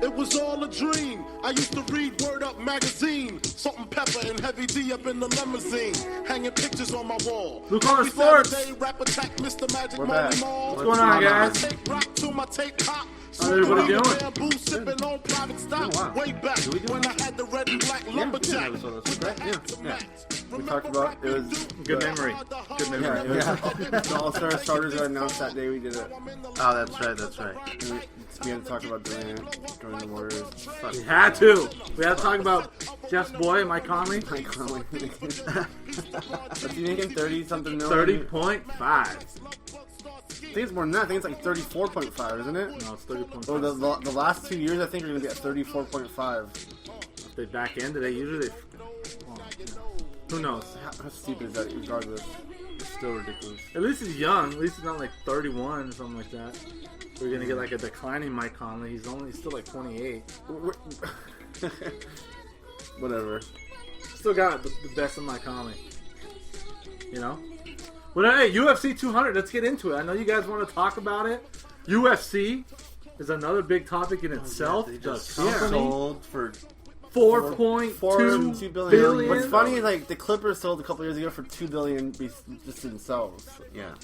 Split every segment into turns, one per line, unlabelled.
It was all a dream. I used to read Word Up magazine. Salt and Pepper and Heavy D up in the limousine. Hanging pictures on my wall.
Blue Collar Sports.
Rap attack, Mr. Magic
We're back.
What's going on, guys? How's everybody doing?
Way back when I had the red and black lumberjack.
We talked about it was
Good memory. Good memory.
The All-Star starters got announced that day we did it.
Oh, that's right.
And we had to talk about Durant joining the Warriors.
We had to. We had to talk about Jeff's boy, Mike Conley.
Mike Conley. What's he making? 30-something million?
30.5.
I think it's more than that. I think it's like 34.5, isn't it?
No, it's 30.5.
Or the last 2 years, I think, are going to be at 34.5.
If they back end, they usually... Who knows?
How stupid is that, regardless?
It's still ridiculous.
At least he's young. At least he's not like 31 or something like that. We're going to get like a declining Mike Conley. He's still like 28.
Whatever.
Still got the best of Mike Conley. You know? Well, hey, UFC200, let's get into it. I know you guys want to talk about it. UFC is another big topic in itself.
They just
The company,
sold for
$4.2 billion.
What's funny is like the Clippers sold a couple years ago for $2 billion just themselves.
Yeah,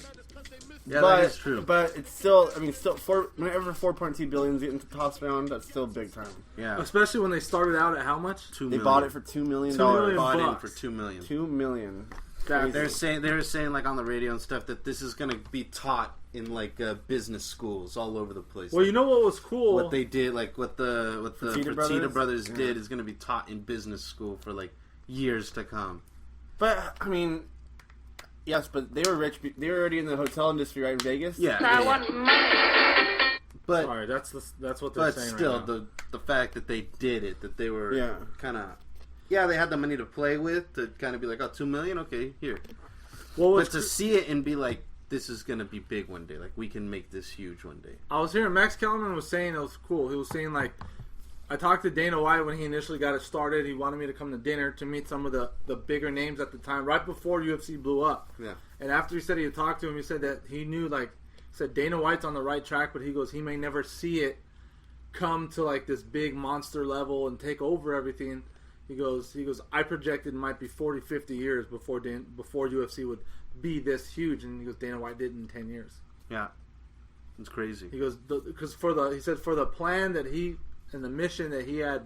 but,
that is true.
But it's still, whenever 4.2 billion is getting tossed around, that's still big time.
Yeah,
Especially when they started out at how much?
They bought it for $2 million.
$2 million
bought in
bucks.
for $2 million.
$2 million.
They were saying like on the radio and stuff that this is going to be taught in like business schools all over the place.
Well,
like,
you know what was cool?
what they did, like what the
Fertitta
brothers did, is going to be taught in business school for like years to come.
But I mean, yes, but they were rich. They were already in the hotel industry, right, in Vegas.
Yeah,
I want money.
But
Sorry, that's what they're
but
saying
still,
right now.
the fact that they did it, that they were
Yeah.
kind of they had the money to play with, to kind of be like, oh, $2 million, okay, here.
Well,
But to see it and be like, this is going to be big one day. Like, we can make this huge one day.
I was hearing Max Kellerman was saying it was cool. He was saying, like, I talked to Dana White when he initially got it started. He wanted me to come to dinner to meet some of the bigger names at the time, right before UFC blew up.
Yeah.
And after he said he had talked to him, he said that he knew, like, he said Dana White's on the right track, but he goes, he may never see it come to, like, this big monster level and take over everything. He goes, I projected it might be 40, 50 years before UFC would be this huge, and he goes, Dana White did it in 10 years.
Yeah. It's crazy.
He goes, because he said for the plan that he, and the mission that he had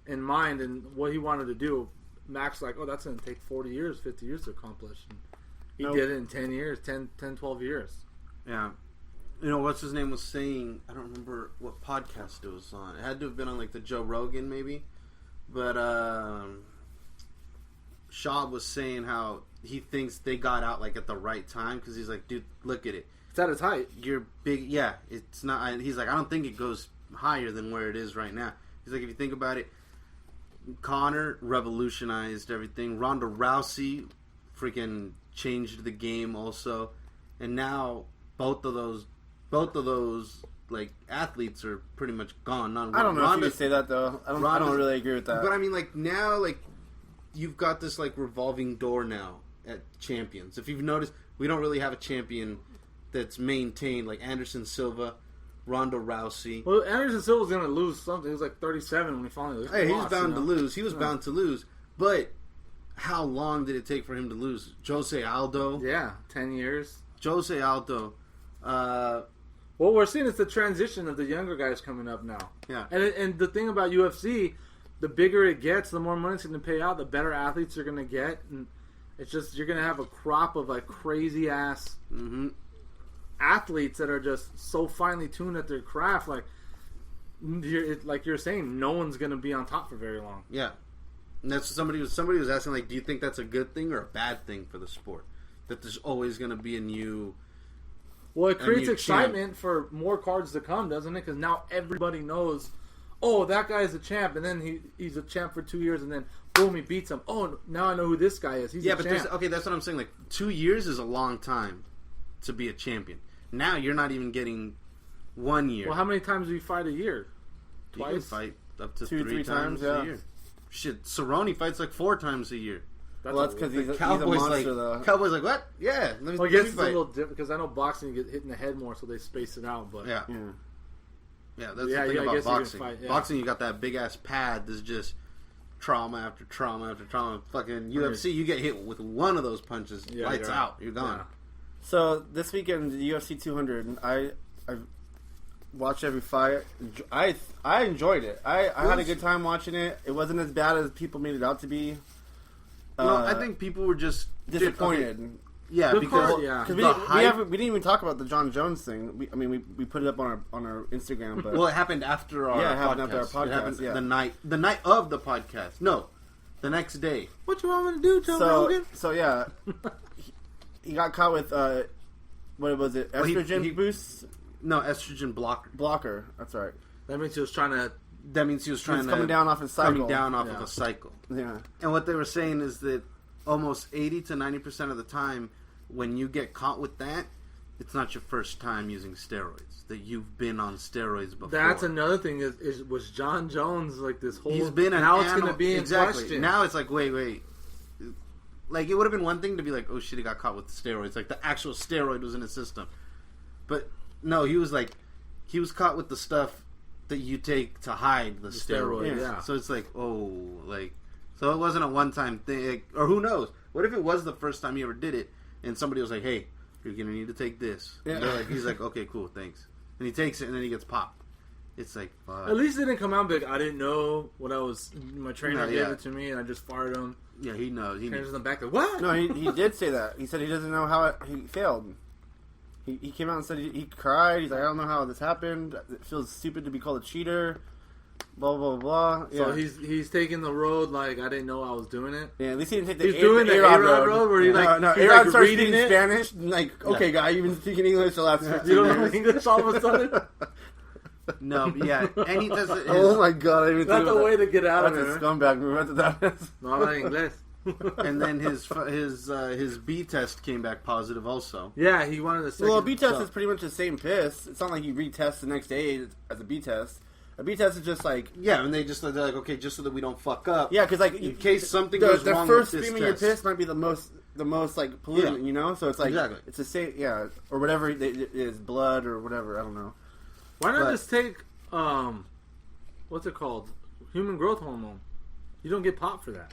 in mind and what he wanted to do, Max like, oh, that's going to take 40 years, 50 years to accomplish. And he did it in 10 years, 10, 12 years.
Yeah. You know, what's his name was saying, I don't remember what podcast it was on. It had to have been on, like, the Joe Rogan, maybe. But Shaw was saying how he thinks they got out, like, at the right time, because he's like, dude, look at it.
It's at its height.
You're big. Yeah, it's not. He's like, I don't think it goes higher than where it is right now. He's like, if you think about it, Conor revolutionized everything. Ronda Rousey freaking changed the game also, and now both of those like athletes are pretty much gone.
I don't know if you could say that though. I don't really agree with that.
But I mean, like now, like you've got this like revolving door now at champions. If you've noticed, we don't really have a champion that's maintained like Anderson Silva, Ronda Rousey.
Well, Anderson Silva's going to lose something. He was like 37 when he finally lost.
Hey, he was bound to lose. He was bound to lose. But how long did it take for him to lose? Jose Aldo.
Yeah, 10 years.
Jose Aldo.
What we're seeing is the transition of the younger guys coming up now.
Yeah.
And the thing about UFC, the bigger it gets, the more money it's going to pay out, the better athletes you're going to get. And it's just, you're going to have a crop of like crazy ass athletes that are just so finely tuned at their craft. Like you're saying, no one's going to be on top for very long.
Yeah. And that's somebody was asking, like, do you think that's a good thing or a bad thing for the sport? That there's always going to be a new...
Well, it creates excitement for more cards to come, doesn't it? Because now everybody knows, oh, that guy's a champ, and then he's a champ for 2 years, and then boom, he beats him. Oh, now I know who this guy is. He's a champ.
Okay, that's what I'm saying. Like 2 years is a long time to be a champion. Now you're not even getting 1 year.
Well, how many times do you fight a year? Twice?
You can fight up to
Two,
three times a year. Shit, Cerrone fights like 4 times a year.
That's because he's a
Cowboys
monster,
like,
though.
Cowboys like, what? Yeah, let me,
well, I
let
guess
me
it's
fight.
a little different because I know boxing you get hit in the head more, so they space it out. But
Yeah. Yeah, that's
Yeah,
the thing
I
about
guess you can
boxing.
fight, yeah.
Boxing, you got that big ass pad that's just trauma after trauma after trauma. Fucking UFC, you get hit with one of those punches,
Yeah,
lights
you're
out, you're gone.
Yeah.
So this weekend, the UFC200, I watched every fight. I enjoyed it. I had a good time watching it. It wasn't as bad as people made it out to be.
No, I think people were just
disappointed.
Okay. Yeah,
Good
because
card, yeah.
Because we didn't even talk about the John Jones thing. We put it up on our Instagram, but
well, it happened after our
Yeah, it happened
podcast.
after our podcast,
It happened
yeah.
the night of the podcast. No, the next day.
What you want me to do, Joe Rogan?
so yeah, he got caught with what was it?
Well,
Estrogen
he-
boost
No, estrogen
blocker. That's right.
That means he was trying to.
That means he was trying
He's
to
coming down off his cycle.
coming down off
Yeah.
of a cycle.
Yeah.
And what they were saying is that almost 80 to 90% of the time, when you get caught with that, it's not your first time using steroids. That you've been on steroids before.
That's another thing. Was John Jones like this whole?
He's been an
now it's going to
animal-
be in
exactly.
question.
Now it's like, wait. Like, it would have been one thing to be like, oh shit, he got caught with steroids. Like, the actual steroid was in his system. But, no, he was caught with the stuff that you take to hide the steroids.
yeah.
So it's like, so it wasn't a one-time thing. Like, or who knows? What if it was the first time he ever did it, and somebody was like, hey, you're going to need to take this.
Yeah.
And he's like, okay, cool, thanks. And he takes it, and then he gets popped. It's like, fuck.
At least it didn't come out big. I didn't know what I was. My trainer
No,
gave
yeah.
it to me, and I just fired him.
Yeah, he knows.
Trainer's in the back. Like, what?
No, he did say that. He said he doesn't know how he failed. He came out and said he cried. He's like, I don't know how this happened. It feels stupid to be called a cheater. Blah blah blah. Yeah.
So he's taking the road like I didn't know I was doing it.
Yeah, at least he didn't take the
He's doing the A-Rod road where he, like,
no,
he's,
A-Rod
like,
starts
reading
speaking
it.
Spanish. Like, okay, guy, you've been speaking English the last 15
You don't know
years.
English all of a sudden.
No, but yeah, and he does it.
Oh my god, I didn't even
That's
think
the
about
way
that.
to get out
That's
of
a
it.
scumbag move. That's what that is.
No habla inglés.
And then his B test came back positive also.
Yeah, he wanted the second.
Well, a B test
so-
is pretty much the same piss. It's not like you retest the next day as a B test. A B test is just like
Yeah, and they're like, okay, just so that we don't fuck up.
yeah, because like
in case something
the
goes
the
wrong
first
with this
stream of your
test.
piss might be the most like pollutant,
Yeah.
you know. So it's like
Exactly.
it's the same, yeah, or whatever it is, blood or whatever. I don't know.
Why not
But-
just take what's it called? Human growth hormone. You don't get popped for that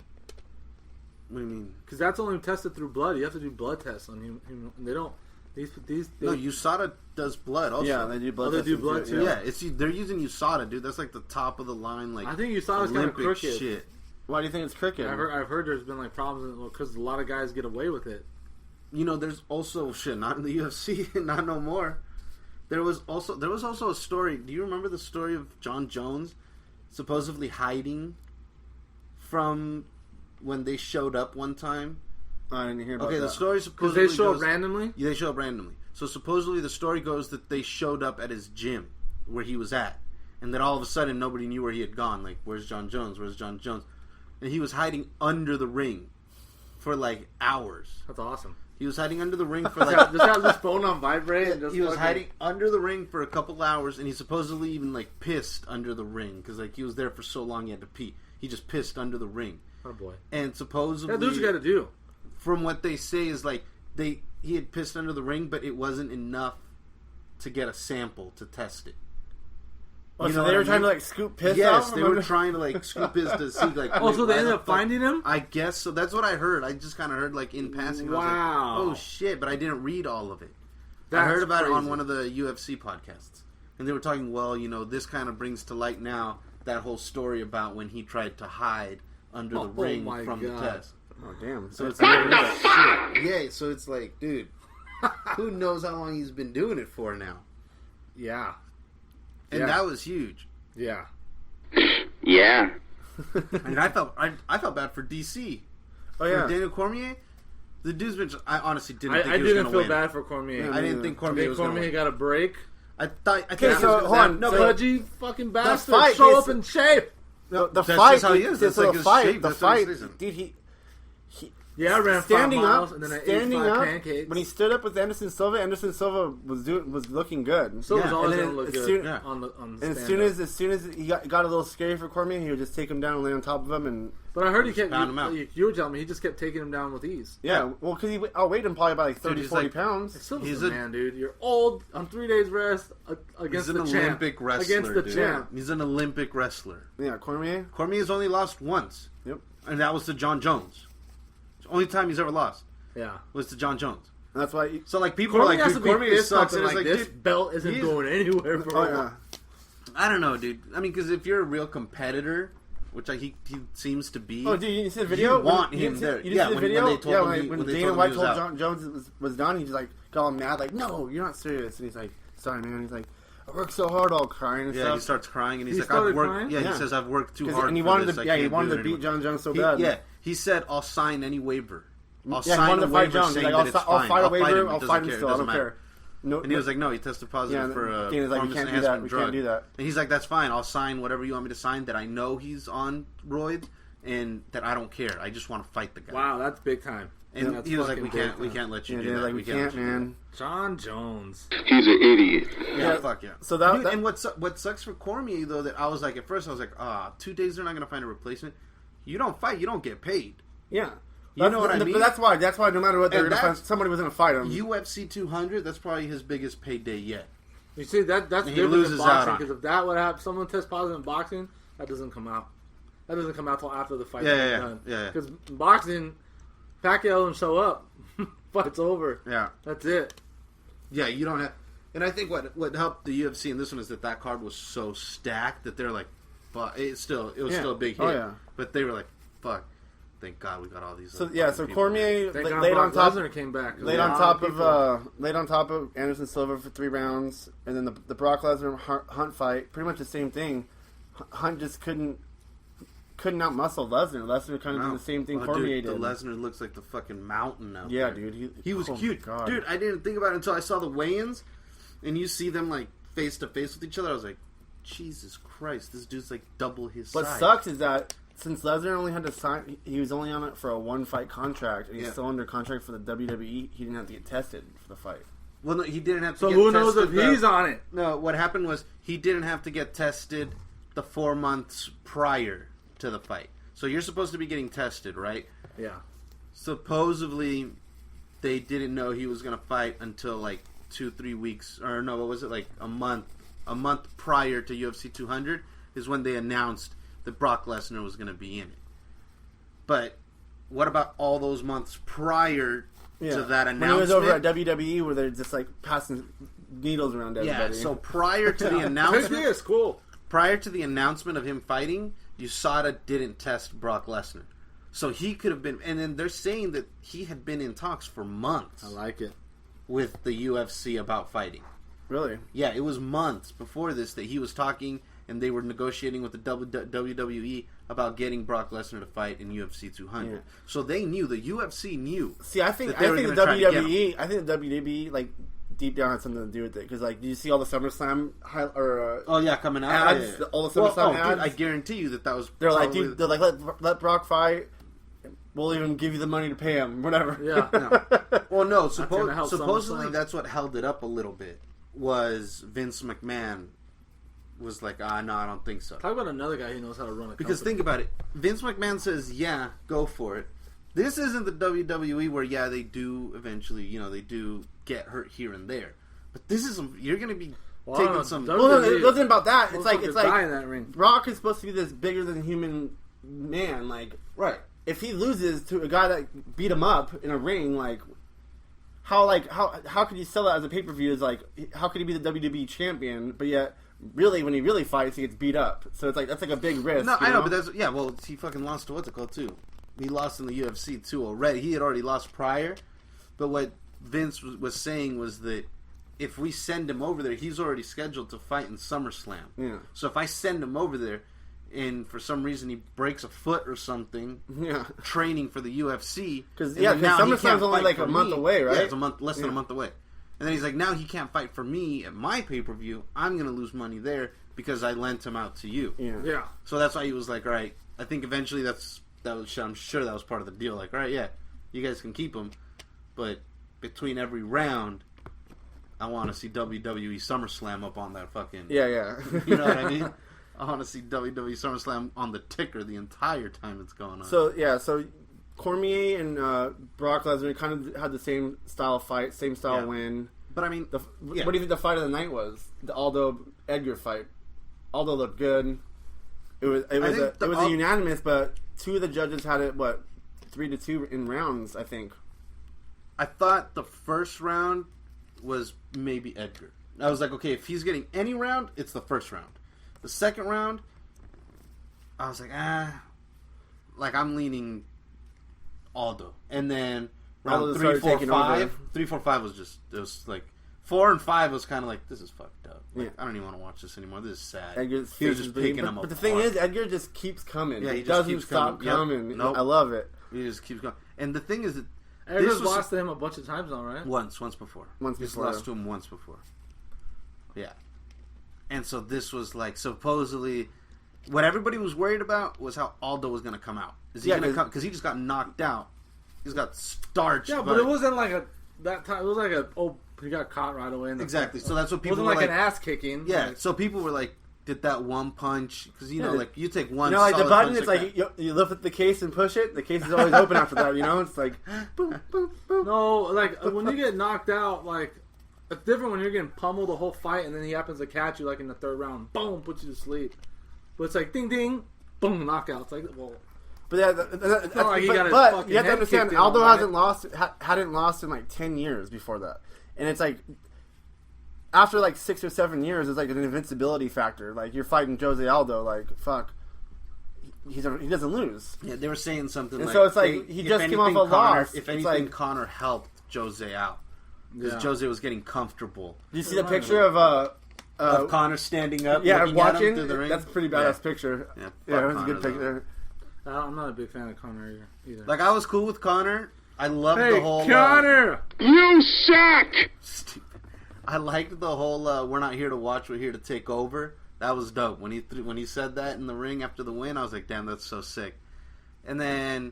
What do you mean?
because that's only tested through blood. You have to do blood tests on human. And they don't. These.
No, USADA does blood also.
Yeah, they do blood.
Oh, they do
testing
blood too?
Yeah, they're using USADA, dude. That's like the top of the line, like
I think you saw this kind of
Olympic
crooked.
shit.
Why do you think it's crooked?
I've heard there's been like problems because a lot of guys get away with it.
You know, there's also shit. Not in the UFC, not no more. There was also a story. Do you remember the story of John Jones supposedly hiding from when they showed up one time?
I didn't hear about
Okay,
that.
the story
Because
supposedly
they show
goes,
up randomly.
Yeah, they show up randomly. So supposedly the story goes that they showed up at his gym where he was at, and then all of a sudden nobody knew where he had gone. Like, where's John Jones? Where's John Jones? And he was hiding under the ring for like hours.
That's awesome.
He was hiding under the ring for like
Just have this phone on vibrate. And just
he was
fucking-
hiding under the ring for a couple hours, and he supposedly even like pissed under the ring because like he was there for so long he had to pee. He just pissed under the ring,
Oh boy.
and supposedly
That's what you got to do.
from what they say is like he had pissed under the ring, but it wasn't enough to get a sample to test it.
Oh,
You
so
know
they
what
were
I
trying to
mean?
like scoop piss
Yes,
out?
they were trying to like scoop his to see like.
Oh, so
wait,
they
why
ended
the
up
fuck-
finding him?
I guess so. That's what I heard. I just kind of heard like in passing.
Wow.
I was like, oh shit! But I didn't read all of it. I
That's
heard about it on
crazy.
one of the UFC podcasts, and they were talking. Well, you know, this kind of brings to light now that whole story about when he tried to hide under the
Oh,
ring
my
from the
God.
test.
Oh damn!
So it's like, shit. Yeah. So it's like, dude, who knows how long he's been doing it for now?
Yeah.
And
Yeah.
that was huge.
Yeah.
Yeah.
And I felt bad for DC.
Oh
For
yeah.
Daniel Cormier, the dude's been. I honestly didn't. think
I
he was
didn't
gonna
feel
win.
bad for Cormier.
Yeah,
I didn't think Cormier
Think
was going to
Cormier
win.
got a break.
I thought.
Okay, so hold on.
No,
So-
pudgy fucking bastard.
fight
Show
is-
up in shape.
The
That's
fight.
just how he is. That's
so
like
the
his
fight.
shape.
The
That's what he
fight.
says.
Dude,
Yeah, I ran 5
standing
miles
up,
and then I ate
standing
5
up.
pancakes.
When he stood up with Anderson Silva was looking good.
So was
And
always
then
going to look
as
good
soon-
on the
And
stand-up.
as soon as he got a little scary for Cormier, he would just take him down and lay on top of him. And
But I heard he kept.
pound him out.
You were telling me he just kept taking him down with ease.
yeah, well, because he outweighed him probably by like 30,
he's
40
like-
pounds.
Silva's
He's
a
a-
man, dude. You're old on 3 days rest against
He's an
the champ.
Olympic wrestler,
Against the
dude.
champ.
He's an Olympic wrestler.
Yeah, Cormier.
Cormier's only lost once,
Yep.
and that was to John Jones. It's the only time he's ever lost
Yeah.
was to John Jones.
And that's why.
So like people
Cormier
are
has
like,
to
dude,
be
Cormier
fist
sucks,
pumping
and it's
like
like,
this
dude,
belt isn't
he's-
going anywhere for
Oh
a
yeah.
while.
I don't know, dude. I mean, because if you're a real competitor, which he seems to be.
Oh, dude, you see the video?
You want
When-
him
you
there.
didn't
Yeah,
see the
when
video?
they told
yeah,
him
when
when they
Dana
told him
White
he was
told
out.
John Jones was done, he just like got all mad, like, "No, you're not serious." And he's like, "Sorry, man." He's like, "I worked so hard, all crying and
Yeah,
stuff."
he starts crying, and he's
He
like, "I've
started
worked."
crying?
Yeah,
Yeah.
he says, "I've worked too
'Cause-
hard."
and he
for
wanted
this.
to.
I
Yeah, he
can't
wanted
do
to
it
beat
anymore."
John Jones so bad.
Yeah, he said, "I'll sign any waiver. I'll
Yeah, he
sign
wanted
a
to fight
waiver
Jones. He's
saying
like,
that
"I'll
it's
fight
fine.
a waiver.
him.
I'll
It
fight him
doesn't
still. I
care.
don't
It doesn't
care." No,
And he was like, "No, he tested positive for a
Dana's like, "You
performance
can't do that.
enhancement
We
drug."
can't do that.
And he's like, "That's fine. I'll sign whatever you want me to sign. That I know he's on roids, and that I don't care. I just want to fight the guy."
Wow, that's big time.
And
That's
he was like,
fucking
we
big
can't
time.
let you
Yeah,
do
Dana's
that.
like, "We
let
can't,
you do
man."
John Jones.
He's an idiot.
that."
Yeah.
Fuck yeah.
So that-
Dude,
that-
and what sucks for Cormier though, that I was like, at first I was like, 2 days they're not gonna find a replacement. You don't fight, you don't get paid.
Yeah.
You know what I mean?
But that's why no matter what, they're
And
gonna find
that's-
somebody was gonna fight him.
UFC 200, that's probably his biggest payday yet.
You see, that's
And he
different
loses
in
out
boxing,
on
because if that would happen, someone tests positive in boxing, that doesn't come out. That doesn't come out till after the fight
Yeah.
Because boxing, Pacquiao doesn't show up. Fight's over.
Yeah.
That's it.
Yeah, you don't have. And I think what helped the UFC in this one is that card was so stacked that they're like, fuck. It was still a big hit.
Oh, yeah.
But they were like, fuck. Thank God we got all these.
So
other
yeah,
fucking
so
people.
Cormier
Thank God
laid
Brock
on top.
Lesnar came back.
Laid on top of Anderson Silva for 3 rounds, and then the Brock Lesnar Hunt fight, pretty much the same thing. Hunt just couldn't outmuscle Lesnar. Lesnar kind of did the same thing Cormier
dude,
did.
the Lesnar looks like the fucking mountain now.
Yeah, dude,
He was
oh my
cute,
God.
dude. I didn't think about it until I saw the weigh-ins, and you see them like face to face with each other. I was like, Jesus Christ, this dude's like double his
What
size.
sucks is that since Lesnar only had to sign, he was only on it for a 1-fight contract, and he's
Yeah.
still under contract for the WWE. He didn't have to get tested for the fight.
Well, no, he didn't have to.
So
get
who knows if
tested
he's on it?
No, what happened was he didn't have to get tested the 4 months prior to the fight. So you're supposed to be getting tested, right?
Yeah.
Supposedly, they didn't know he was going to fight until like 2-3 weeks, or no, what was it, like a month prior to UFC 200 is when they announced that Brock Lesnar was going to be in it. But what about all those months prior to that announcement?
When he was over at WWE, where they're just like passing needles around everybody.
Yeah, so prior to the
Technically,
announcement,
it's cool.
prior to the announcement of him fighting, USADA didn't test Brock Lesnar. So he could have been, and then they're saying that he had been in talks for months
I like it.
with the UFC about fighting.
Really?
Yeah, it was months before this that he was talking, and they were negotiating with the WWE about getting Brock Lesnar to fight in UFC 200.
Yeah.
So they knew, the UFC knew.
See, I think
that they were
the
gonna try to get
WWE, like deep down had something to do with it because, like, do you see all the SummerSlam
Oh yeah, coming out.
ads?
Yeah.
All the SummerSlam
Dude,
ads.
I guarantee you that was.
They're like,
probably-
dude, they're like, let Brock fight. We'll even give you the money to pay him, whatever.
Yeah.
No. Well, no.
trying to help
Supposedly,
SummerSlam.
that's what held it up a little bit. Was Vince McMahon was like, no, I don't think so.
Talk about another guy who knows how to run a
Because
company.
think about it. Vince McMahon says, yeah, go for it. This isn't the WWE where, yeah, they do eventually, they do get hurt here and there. But this is, you're going to be taking some.
don't-
Well, no, it wasn't about that. It's
Motherfuckers
like
die in that ring.
Brock is supposed to be this bigger than human man. Like,
Right.
if he loses to a guy that beat him up in a ring, like how could you sell that as a pay per view? Is like, how could he be the WWE champion, but yet really when he really fights, he gets beat up. So it's like that's like a big risk.
No,
you
I know, but that's, yeah, well, he fucking lost to what's it called, too. He lost in the UFC, too, already. He had already lost prior. But what Vince was saying was that if we send him over there, he's already scheduled to fight in SummerSlam.
Yeah.
So if I send him over there, and for some reason he breaks a foot or something,
Yeah.
training for the UFC,
Because
and then now he
SummerSlam's
can't
only
fight
like
for
a month
me.
away, right?
Yeah, it's less than a month away. And then he's like, now he can't fight for me at my pay-per-view. I'm going to lose money there because I lent him out to you.
Yeah.
Yeah.
So that's why he was like, all right, I think eventually I'm sure that was part of the deal. Like, all right, yeah, You guys can keep them, but between every round, I want to see WWE SummerSlam up on that fucking...
Yeah.
You know what I mean? I want to see WWE SummerSlam on the ticker the entire time it's going on.
So Cormier and Brock Lesnar kind of had the same style fight, same style win.
But I mean...
What do you think the fight of the night was? The Aldo-Edgar fight. Aldo looked good. It was a unanimous, but two of the judges had it, 3-2 in rounds, I think.
I thought the first round was maybe Edgar. I was like, okay, if he's getting any round, it's the first round. The second round, I was like, like I'm leaning Aldo. And then round 3, 4, 5, 3, 4, 5 was just, it was like 4 and 5 was kind of like, this is fucked up. Like, I don't even want to watch this anymore. This is sad.
He was just picking him up. But the thing is, Edgar just keeps coming.
Yeah, he
just
doesn't
keeps stop coming.
Yep. Nope.
I love it.
He just keeps going. And the thing is that
Edgar's lost to him a bunch of times now, right?
Once before. He's lost to him once before. Yeah. And so this was like, supposedly, what everybody was worried about was how Aldo was going to come out. Is he going to come? Because he just got knocked out. He's got starched.
Yeah, but it wasn't like that time. It was like he got caught right away.
Exactly. So that's what people
were
like.
It wasn't like an ass kicking.
Yeah.
Like,
so people were like, did that one punch? Because, like, you take one
like the button,
punch
it's like you lift up the case and push it. The case is always open after that, It's like, boom, boom, boom.
No, like, when you get knocked out, like, it's different when you're getting pummeled the whole fight and then he happens to catch you, like, in the third round. Boom, puts you to sleep. But it's like, ding, ding, boom, knockout. It's like, well...
But yeah, but you have to understand, Aldo hadn't lost in like 10 years before that, and it's like after like 6 or 7 years, it's like an invincibility factor. Like you're fighting Jose Aldo, like fuck, he doesn't lose.
Yeah, they were saying something,
and
like,
so it's like he just came off a loss.
If anything, Conor helped Jose out because Jose was getting comfortable.
Do you see the picture of
Conor standing up?
Yeah, watching.
Through the ring?
That's a pretty badass picture. Yeah, it was a good picture.
I'm not a big fan of Conor either.
Like, I was cool with Conor. I loved the whole...
Conor!
You suck!
Stupid. I liked the whole, we're not here to watch, we're here to take over. That was dope. When he said that in the ring after the win, I was like, damn, that's so sick. And then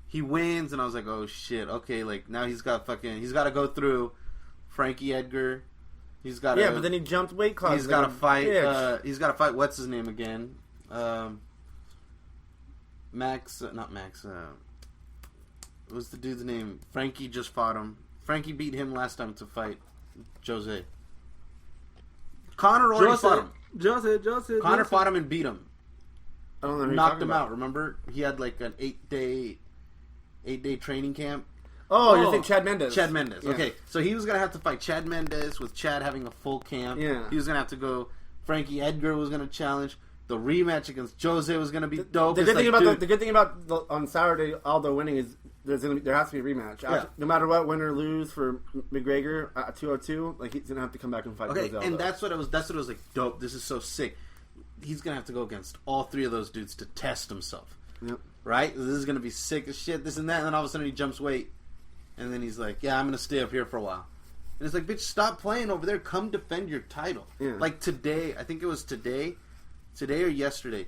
he wins, and I was like, oh, shit. Okay, like, now he's got to go through Frankie Edgar. He's got to...
Yeah, but then he jumped weight class.
He's got to fight, what's his name again? Not Max. What's the dude's name? Frankie just fought him. Frankie beat him last time to fight Jose. Conor already fought him. Conor fought him and beat him.
I don't know who
knocked him out. Remember, he had like an 8-day training camp.
Oh, you think Chad Mendes?
Chad Mendes.
Yeah.
Okay, so he was gonna have to fight Chad Mendes with Chad having a full camp.
Yeah,
he was gonna have to go. Frankie Edgar was gonna challenge. The rematch against Jose was going to be dope.
The good thing about on Saturday Aldo winning is there has to be a rematch. No matter what, win or lose for McGregor at 202, like he's gonna have to come back and fight.
Okay,
Jose Aldo.
And that's what it was like. Dope. This is so sick. He's gonna have to go against all three of those dudes to test himself.
Yep.
Right. This is gonna be sick as shit. This and that. And then all of a sudden he jumps weight, and then he's like, "Yeah, I'm gonna stay up here for a while." And it's like, "Bitch, stop playing over there. Come defend your title."
Yeah.
Like today, I think it was today or yesterday.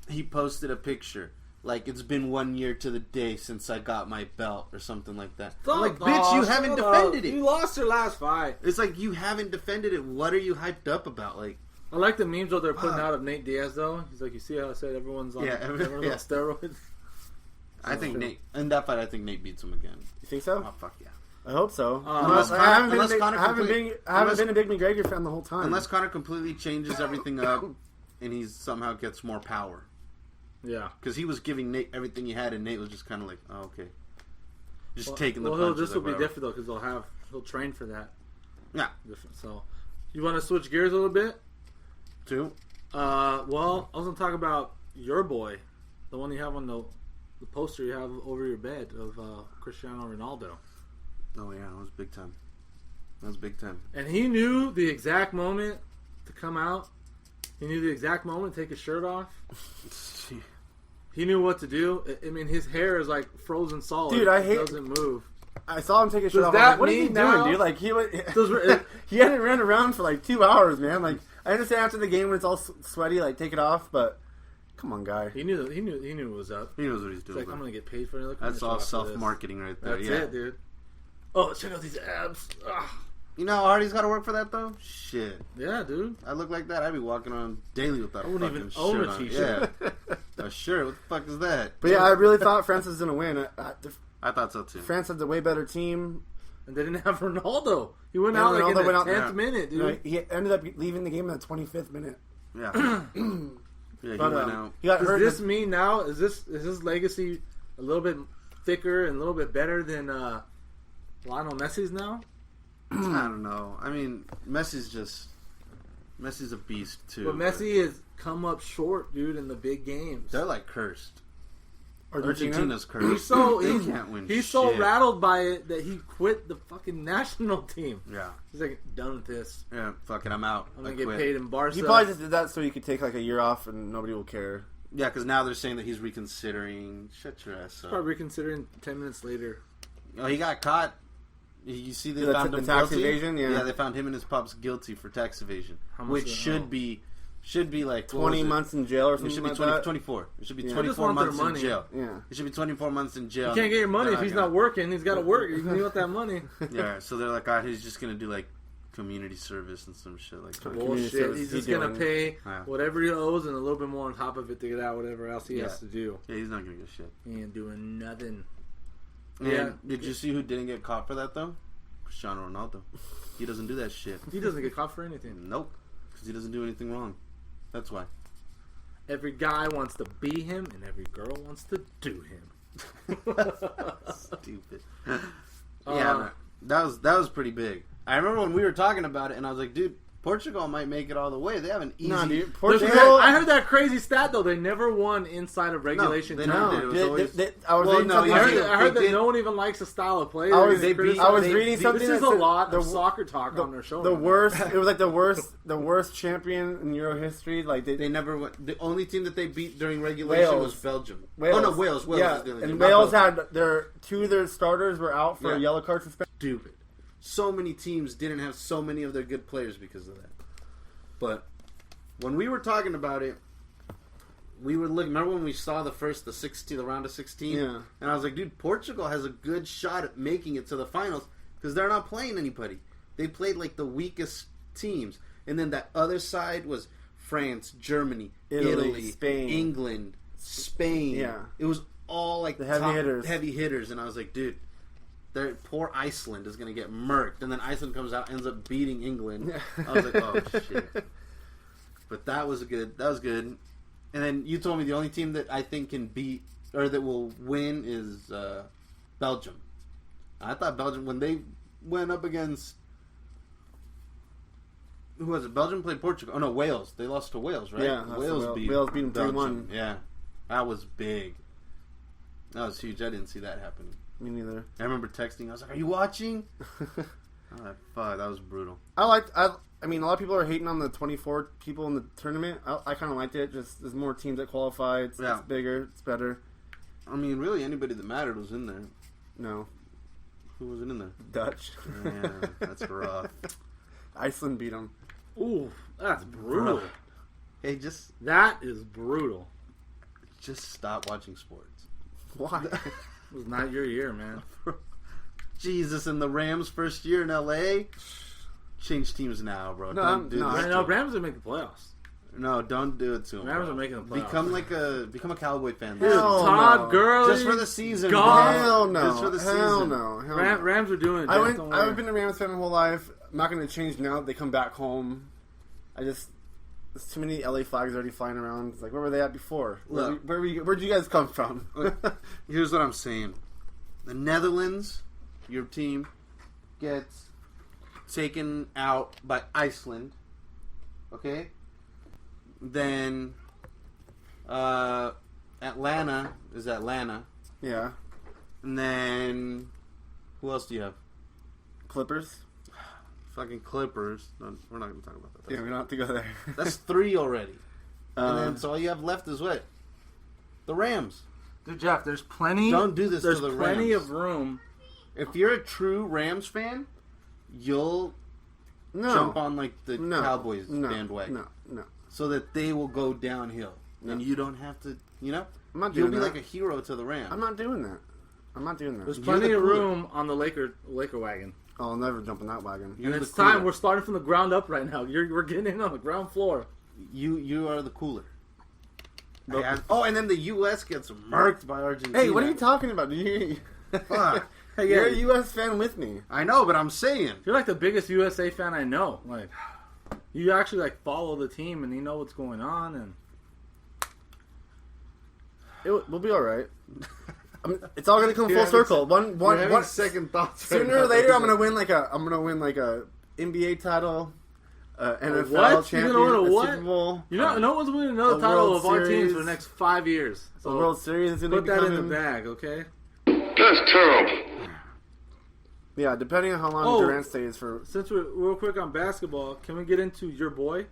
He posted a picture like it's been 1 year to the day since I got my belt or something like that. I'm like, bitch, you haven't defended it.
You lost your last fight.
It's like you haven't defended it. What are you hyped up about? Like,
I like the memes that they're putting out of Nate Diaz though. He's like, you see how I said everyone's on, everyone's on steroids.
I think Nate in that fight. I think Nate beats him again.
You think so?
Oh fuck yeah.
I hope so.
I haven't
been a big McGregor fan the whole time.
Unless Conor completely changes everything up. And he somehow gets more power.
Yeah.
Because he was giving Nate everything he had, and Nate was just kind of like, oh, okay. Just taking the punches.
Well, this will be different, though, because he'll train for that.
Yeah.
Different. So, you want to switch gears a little bit?
Too?
Well, I was going to talk about your boy. The one you have on the poster you have over your bed of Cristiano Ronaldo.
Oh, yeah. That was big time.
And he knew the exact moment to come out. He knew the exact moment to take his shirt off. He knew what to do. I mean, his hair is like frozen solid.
Dude,
it doesn't move.
I saw him take his shirt off.
Like,
what is he doing, dude? Like he hadn't ran around for like 2 hours, man. Like I understand after the game when it's all sweaty, like take it off. But Come on, guy.
He knew what was up.
He knows what he's
He's
doing.
like,
bro.
I'm gonna get paid for it. Look,
That's all self-marketing right there.
That's
yeah.
it, dude. Oh, check out these abs. Ugh.
You know how hard he's got to work for that, though? Shit.
Yeah, dude.
I look like that, I'd be walking around daily with that
I wouldn't
fucking
even own
shirt
a
on.
t-shirt.
Yeah. A shirt? What the fuck is that?
But yeah, I really thought France was going to win.
I thought so, too.
France had the way better team.
And they didn't have Ronaldo. He went
Yeah,
out like
Ronaldo
in the
went out-
10th
yeah.
minute, dude.
He ended up leaving the game in the 25th minute.
Yeah. Yeah, he
But,
went out.
he got
Does
hurt.
this mean now, is his legacy a little bit thicker and a little bit better than Lionel Messi's now?
I don't know. I mean, Messi's a beast, too.
But Messi has come up short, dude, in the big games.
They're like cursed.
Argentina?
Argentina's cursed.
He's
they can't win
He's
shit.
so rattled by it that he quit the fucking national team.
Yeah.
He's like, done with this.
Yeah, fucking, I'm out.
I'm
I
gonna get
quit.
paid in Barca.
He probably just did that so he could take like a year off and nobody will care.
Yeah, because now they're saying that he's reconsidering. Shut your ass up.
Probably reconsidering 10 minutes later.
Oh, he got caught. You see, they
The
found him
tax
guilty.
evasion? Yeah.
They found him and his pups guilty for tax evasion,
How much
which
is it?
should be like
20 months in jail or
It
something
should be
like
20,
that.
24. It should be
Yeah.
They just
24
want their
months in
money.
jail.
Yeah.
It should be 24 months in jail.
You can't get your money
They're
if he's
gonna-
not working. He's got to work. You want that money.
Yeah, so they're like, he's just gonna do like community service and some shit like that.
Community
Bullshit.
service
He's
he's
just going to
doing.
pay
Yeah.
whatever he owes and a little bit more on top of it to get out whatever else he has to do.
Yeah, he's not gonna get shit.
He ain't doing nothing.
And
Yeah.
did you see who didn't get caught for that though? Cristiano Ronaldo. He doesn't do that shit.
He doesn't get caught for anything.
Nope, because he doesn't do anything wrong. That's why.
Every guy wants to be him, and every girl wants to do him.
Stupid. Yeah, man. that was pretty big. I remember when we were talking about it, and I was like, dude, Portugal might make it all the way. They have an easy.
Nah, dude.
I
Portugal.
heard that crazy stat though. They never won inside of regulation
they
time.
never did. It was
They-
always-
they- I was
Well,
reading
no,
something.
I
yeah,
heard,
they-
I heard
they
that
did-
no one even likes the style of play.
I was
They
reading
criticize-
something
This
that
is a
said
lot
the-
of soccer talk on their show.
The
right now.
worst. It was like the worst champion in Euro history. Like
They never went. The only team that they beat during regulation
Wales.
was Belgium.
Wales.
Oh no, Wales. Wales
Yeah,
is the only
and
team, not
Wales
Belgium.
had two of their starters were out for
Yeah.
a yellow card suspension.
Stupid. So many teams didn't have so many of their good players because of that. But when we were talking about it, we were looking. Remember when we saw the round of 16?
Yeah.
And I was like, dude, Portugal has a good shot at making it to the finals because they're not playing anybody. They played like the weakest teams, and then that other side was France, Germany, Italy,
Spain.
England, Spain.
Yeah.
It was all like
The heavy hitters.
heavy hitters, and I was like, dude. Poor Iceland is going to get murked, and then Iceland comes out, ends up beating England. I was like, oh shit! But that was good. That was good. And then you told me the only team that I think can beat or that will win is Belgium. I thought Belgium when they went up against who was it? Belgium played Portugal. Oh no, Wales. They lost to Wales, right?
Yeah, that's
Wales
Wales
beat
beat them
Belgium.
3-1.
Yeah, that was big. That was huge. I didn't see that happening.
Me neither.
I remember texting. I was like, "Are you watching?" Oh, fuck, that was brutal.
I mean, a lot of people are hating on the 24 people in the tournament. I kind of liked it. Just there's more teams that qualify. It's bigger. It's better.
I mean, really, anybody that mattered was in there.
No,
Who wasn't in there?
Dutch.
Yeah, that's rough.
Iceland beat them.
Ooh, that's brutal.
Hey, just
That is brutal.
stop watching sports.
Why?
It was not your year, man.
Jesus, and the Rams' first year in LA. Change teams now, bro.
No,
Don't do
no,
this.
I know Rams are making the playoffs.
No, don't do it to him.
Rams
bro.
are making the playoffs.
Become a Cowboy fan.
Hell
Todd
no.
Gurley,
Just for the season.
Goff.
Hell no.
Just for the
Hell
season.
no. Hell no.
Rams are doing it. Jeff, don't worry.
I've been a Rams fan my whole life. I'm not going to change now that they come back home. There's too many LA flags already flying around. It's like, where were they at before?
Look.
Where'd you guys come from?
Here's what I'm saying. The Netherlands, your team, gets taken out by Iceland. Okay? Then Atlanta is Atlanta.
Yeah.
And then who else do you have?
Clippers?
Fucking Clippers. No, we're not going to talk about that.
Yeah, we don't have to go there.
That's 3 already. And then
Um,
so all you have left is what? The Rams.
Dude, Jeff, there's plenty.
Don't do this to
There's
the
plenty
Rams.
of room.
If you're a true Rams fan, you'll
no.
jump on like the
No.
Cowboys
No.
bandwagon
No.
so that they will go downhill. and you don't have to. You know,
I'm not
you'll
doing
be
that.
like a hero to the Rams.
I'm not doing that.
There's
You're
plenty
the
of
cooler.
room on the Laker wagon.
Oh, I'll never jump in that wagon.
You're
And
the
it's time.
cooler.
We're starting from the ground up right now. We're getting in on the ground floor.
You are the cooler.
Nope.
And then the U.S. gets murked by Argentina.
Hey, what are you talking about?
Fuck. Hey,
You're a
yeah.
U.S. fan with me.
I know, but I'm saying.
You're like the biggest USA fan I know. Like, you actually like follow the team and you know what's going on. And
We'll be all right. It's all gonna come
You're
full
having
circle.
You're having
One
second thoughts. right
sooner or
now.
later, I'm gonna win like a NBA title, NFL
what? You're
champion,
gonna win a
a
what?
Super Bowl.
you know, no one's winning another
a
title
World
of our teams
Series.
for the next 5 years.
The
So
World Series is gonna
put
be
that
coming.
in the bag, okay?
That's terrible.
Yeah, depending on how long
Oh.
Durant stays for.
Since we're real quick on basketball, can we get into your boy,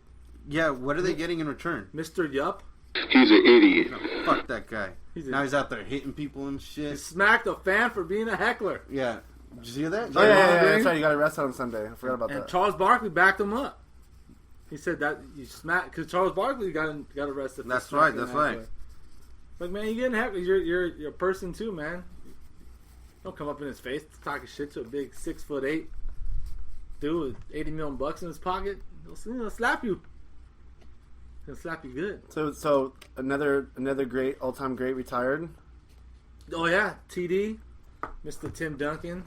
Yeah, what are they getting in return?
Mr. Yup?
He's an idiot.
No, fuck that guy. He's out there hitting people and
He
shit.
smacked a fan for being a heckler.
Yeah. Did you hear that?
Oh yeah,
Laundering.
that's right. You got arrested on Sunday. I forgot about
And
that.
Charles Barkley backed him up. He said that you smacked because Charles Barkley got arrested. For
That's
smacking
right, that's
a
right.
heckler. Like, man, you getting heckled. You're a person too, man. Don't come up in his face talking shit to a big 6'8" dude with $80 million in his pocket. He'll slap you. He'll slap you good.
So another great all-time great retired.
Oh yeah, TD, Mr. Tim Duncan,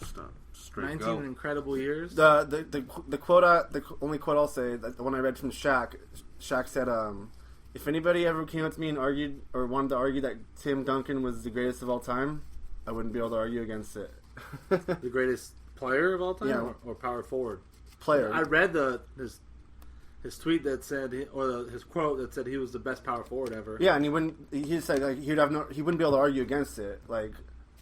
Straight
19
go.
incredible years.
The quote the only quote I'll say, the one I read from Shaq said, if anybody ever came up to me and argued or wanted to argue that Tim Duncan was the greatest of all time, I wouldn't be able to argue against it.
The greatest player of all time,
Yeah.
or power forward.
Player.
I read his tweet that said, his quote that said he was the best power forward ever.
Yeah, and he wouldn't. He said like he wouldn't be able to argue against it, like,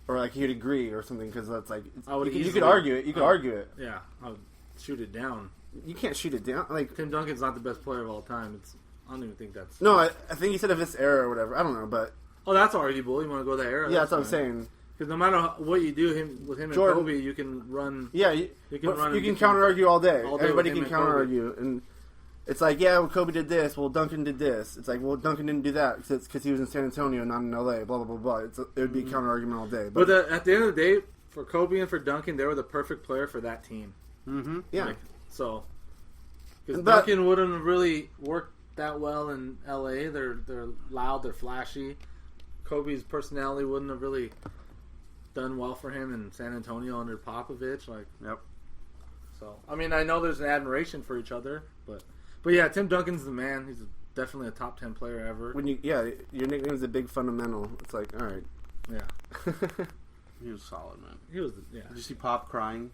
or like he'd agree or something because that's like
I would
you
easily-
could argue it. You could argue it.
Yeah, I'll shoot it down.
You can't shoot it down. Like
Tim Duncan's not the best player of all time. I don't even think that's.
no, I think he said of this era or whatever. I don't know, but
Oh, that's arguable. You want to go that era?
yeah, that's what I'm saying.
Because no matter what you do, with him and
Jordan-
Kobe, you can run.
Yeah,
You can run
you
and
can
you
counter argue all day.
all day
Everybody
with him
can
and
counter
Kobe.
argue, and it's like, yeah, well, Kobe did this. Well, Duncan did this. It's like, well, Duncan didn't do that because he was in San Antonio, not in LA. Blah blah blah blah. It would be a counter argument all day.
But at the end of the day, for Kobe and for Duncan, they were the perfect player for that team.
Mm-hmm.
yeah,
So, because
But-
Duncan wouldn't have really worked that well in LA. They're loud, they're flashy. Kobe's personality wouldn't have really done well for him in San Antonio under Popovich. Like,
Yep.
so I mean, I know there's an admiration for each other, but yeah, Tim Duncan's the man. He's definitely a top 10 player ever.
when your nickname is a big fundamental. It's like, all right.
Yeah,
He was solid, man.
he was. Yeah,
Did you see Pop crying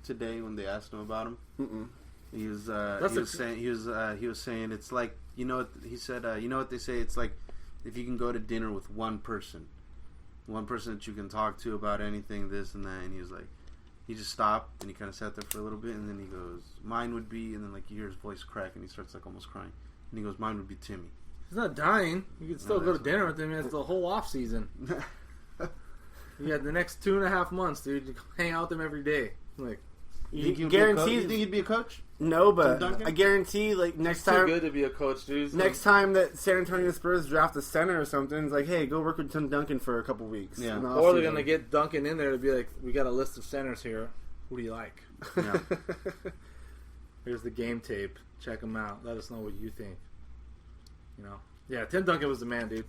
today when they asked him about him?
Mm-mm.
He was
That's
he was saying it's like, you know what he said, you know what they say, it's like if you can go to dinner with one person that you can talk to about anything, this and that, and he was like, he just stopped and he kind of sat there for a little bit and then he goes, mine would be, and then like you hear his voice crack and he starts like almost crying and he goes, mine would be Timmy.
he's not dying. You can still
No,
go to
that's
dinner with him. It's the whole off season. You got the next 2.5 months, dude. You can hang out with him every day. Like,
You think
Guaranteed-
you think he'd be a coach?
No, but
Tim Duncan?
I guarantee, like next
too
time,
good to be a coach, dude.
next time that San Antonio Spurs draft a center or something, it's like, hey, go work with Tim Duncan for a couple weeks.
Yeah.
in the
Or they're
offseason.
gonna get Duncan in there to be like, we got a list of centers here. Who do you like?
Yeah.
Here's the game tape. Check them out. Let us know what you think. You know, yeah. Tim Duncan was the man, dude.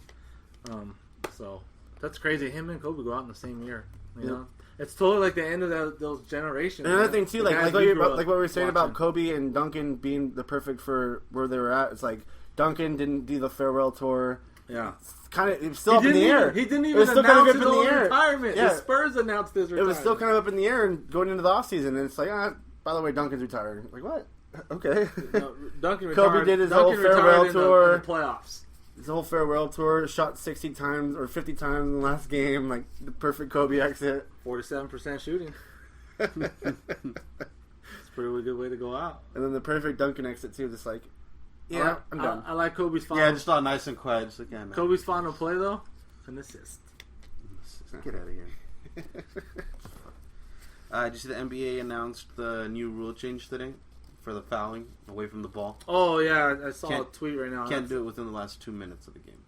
So that's crazy. Him and Kobe go out in the same year. You know, it's totally like the end of those generations.
Another
man.
thing too,
The
like
guys
what
we
you
grew up
like what we were saying about
watching.
Kobe and Duncan being the perfect for where they were at. It's like Duncan didn't do the farewell tour.
Yeah.
Kind of, it was still up in the air.
He didn't
It
even
was still
announce
kind of
his
up in
own
the air.
retirement.
Yeah.
The Spurs announced his
It
retirement.
was still kind of up in the air and going into the off season, and it's like, by the way, Duncan's retiring. Like what? Okay.
No, Duncan
Kobe
retired.
did his
Duncan
whole farewell
retired
tour.
in the playoffs.
His whole farewell tour, shot 60 times or 50 times in the last game, like the perfect Kobe exit.
47% shooting. It's a pretty good way to go out.
And then the perfect Duncan exit too, just like, yeah, I'm done.
I like Kobe's final.
Yeah, just all nice and quiet. Just like, yeah, man.
Kobe's final play though, an assist.
Get out of here. Did you see the NBA announced the new rule change today for the fouling away from the ball?
Oh yeah, I saw a
Can't-
tweet right now.
Can't do it within the last 2 minutes of the game.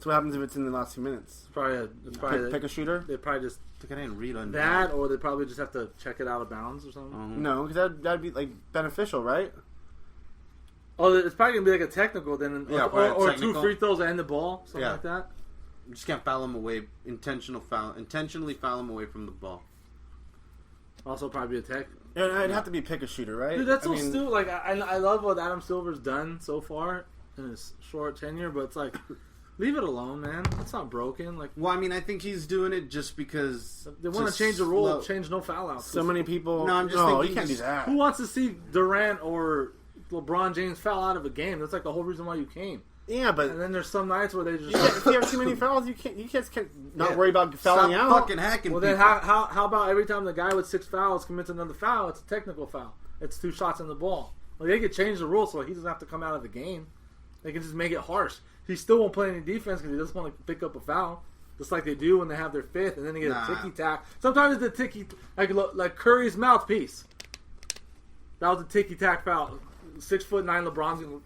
So what happens if it's in the last 2 minutes?
Pick
a shooter?
They probably just
I think I didn't read on
that, or they probably just have to check it out of bounds or something.
No, because that'd be like beneficial, right?
Oh, it's probably gonna be like a technical then,
Yeah,
or
technical.
2 free throws and the ball, something
Yeah.
like that.
You just can't foul him away. Intentionally foul him away from the ball.
Also, probably a tech.
It'd have to be pick a shooter, right?
Dude, that's so stupid. Like, I love what Adam Silver's done so far in his short tenure, but it's like, leave it alone, man. It's not broken. Like,
Well, I mean, I think he's doing it just because
they want to change the rule, change no foul outs.
So many people.
No, I'm just thinking
you can't do that.
Who wants to see Durant or LeBron James foul out of a game? That's like the whole reason why you came.
Yeah, but
And then there's some nights where they just.
if you have too many fouls, you can't not
Yeah.
worry about fouling
Stop
out.
fucking hacking
Well,
people.
then how about every time the guy with 6 fouls commits another foul, it's a technical foul. It's 2 shots on the ball. Like, they could change the rule so he doesn't have to come out of the game. They can just make it harsh. He still won't play any defense because he doesn't want to pick up a foul. Just like they do when they have their 5th, and then they get a ticky-tack. Sometimes it's a ticky, like Curry's mouthpiece. That was a ticky-tack foul. 6'9" LeBron's going to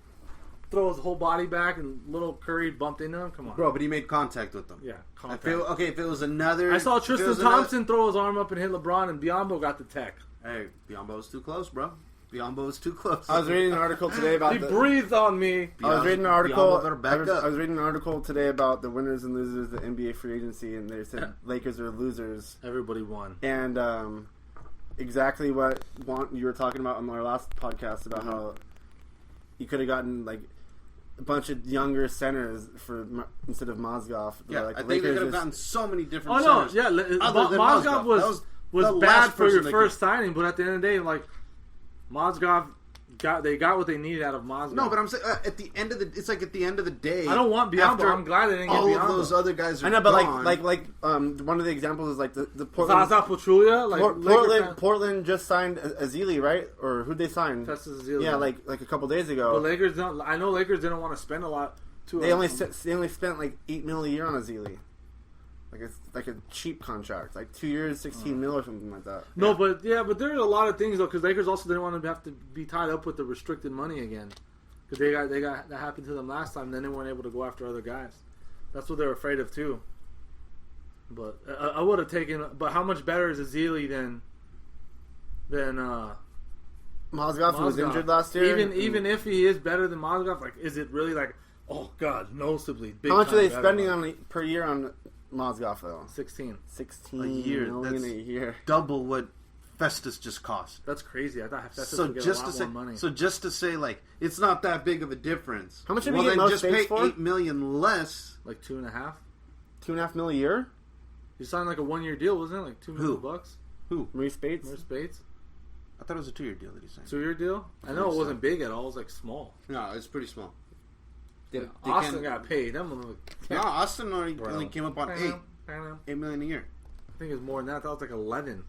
throw his whole body back, and little Curry bumped into him. Come on.
Bro, but he made contact with them.
Yeah, contact.
If it was another...
I saw
if it
Tristan
was another-
Thompson throw his arm up and hit LeBron, and Biombo got the tech.
Hey, Biombo's too close, bro. Biombo's too close.
I was reading an article today about
He breathed on me.
I was reading an article.
Biombo better back up.
I was reading an article today about the winners and losers of the NBA free agency, and they said Lakers are losers.
Everybody won.
And exactly what you were talking about on our last podcast about how you could have gotten like a bunch of younger centers instead of Mozgov.
Yeah,
like,
I think
Lakers
they could have
just-
gotten so many different
Oh no,
centers.
yeah.
Other than
Mozgov
That
was
the
bad
last
for your
person they
first
could-
signing, but at the end of the day, like Mozgov got what they needed out of Mozgov.
No, but I'm saying at the end of the, it's like at the end of the day.
I don't want Biombo.
after
I'm glad they didn't get
all
Biombo.
of those other guys are
I know, but
gone.
like one of the examples is like the Portland.
Zaza Pachulia, like
Portland just signed Azili, right? Or who'd they sign?
Festus Ezeli.
Yeah, like a couple days ago.
But Lakers don't. I know Lakers didn't want to spend a lot.
They only spent like $8 million a year on Azili. Like it's like a cheap contract, like 2 years, 16 mil or something like that.
No, but there's a lot of things though, because Lakers also didn't want to have to be tied up with the restricted money again, because they got that happened to them last time. Then they weren't able to go after other guys. That's what they're afraid of too. But I would have taken. But how much better is Ezeli than
Mozgov, who was injured last year.
Even if he is better than Mozgov, like is it really like? Oh God, noticeably big.
How much are they
time
spending
better.
on per year on Mozgov though?
16.
16
A year,
million
that's-
a year.
double what Festus just cost.
That's crazy. I thought Festus
So
would get
just
a lot
to say,
more money.
so just to say, like it's not that big of a difference.
How much did
well,
we get
then
most
just
space
pay
for?
$8 million less.
Like 2.5.
$2.5 million a year.
You signed like a 1-year deal, wasn't it? Like $2 million bucks.
Who?
Maurice Bates.
Maurice Bates.
I thought it was a 2-year deal that he signed.
2-year deal. I know it
so.
wasn't big at all. It was like small.
No, it's pretty small.
Austin got paid. That one
No, Austin only came up on
I
$8
know.
million a year.
I think it was more than that. That was like 11.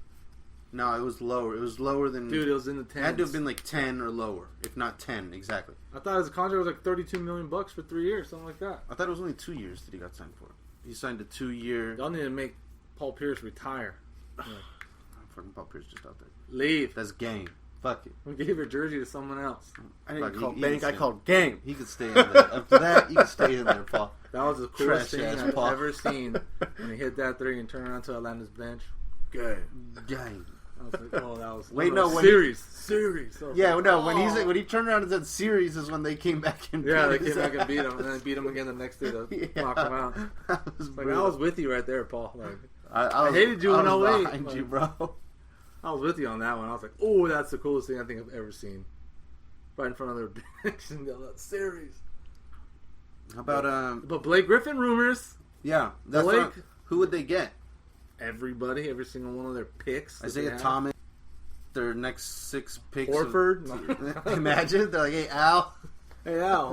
No, it was lower. It was lower than.
Dude, it was in the 10s.
It had to have been like 10 or lower, if not 10 exactly.
I thought his contract was like $32 million for 3 years, something like that.
I thought it was only 2 years that he got signed for. He signed a 2-year.
Y'all need to make Paul Pierce retire.
Fucking Paul Pierce just out there.
Leave.
That's game. Fuck it.
We gave your jersey to someone else.
I didn't
Fuck,
call
he
bank.
can
I
stay.
called game.
He could stay in there. After that, you can stay in there, Paul.
That was the coolest
Trash
thing
ass
I've
Paul.
ever seen. When he hit that 3 and turned around to Atlanta's bench. Good.
Gang.
I was like, oh, that was
Wait, no, when
series. So
Yeah,
like,
no.
oh.
When he turned around and said series is when they came back and
Yeah, they
beat
came
his
back and
ass.
beat him, and then beat him again the next day to
Yeah.
knock him out.
That was
Like, I
brutal.
was with you right there, Paul. Like,
I
hated you
I
in
was
08,
behind
like-
you, bro.
I was with you on that one. I was like, oh, that's the coolest thing I think I've ever seen. Right in front of their bench in that series.
How about
But Blake Griffin rumors.
yeah, that's
Blake-
what, who would they get?
Everybody, every single one of their picks. that they
Isaiah
have.
Thomas, their next 6 picks.
Horford.
Imagine they're like, hey Al,
Hey, Al.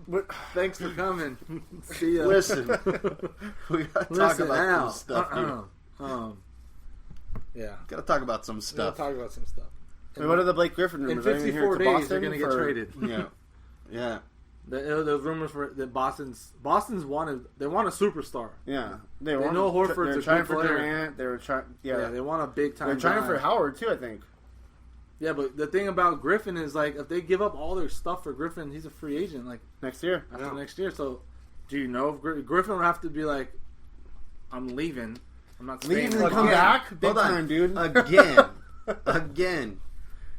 What-
Thanks for coming. See ya.
listen, we gotta talk
Listen,
about
Al.
some stuff here.
Yeah.
Gotta talk about some
We'll
stuff.
talk about some stuff.
Wait, what are the Blake Griffin
In
rumors? Are they gonna
54
hear to
days, they're
Boston
going to get
for-
traded.
Yeah, yeah.
Those rumors were that Boston's wanted. They want a superstar.
Yeah,
They know Horford's
They're
a
trying
good
for
player.
Durant. They were trying.
Yeah,
Yeah,
they want a big time.
they're trying
guy.
for Howard too. I think
Yeah, but the thing about Griffin is like if they give up all their stuff for Griffin, he's a free agent like
next year.
after next year. So Do you know if Griffin would have to be like, I'm leaving. I'm not staying.
Leave and come back? Big
Hold on.
time, dude.
Again.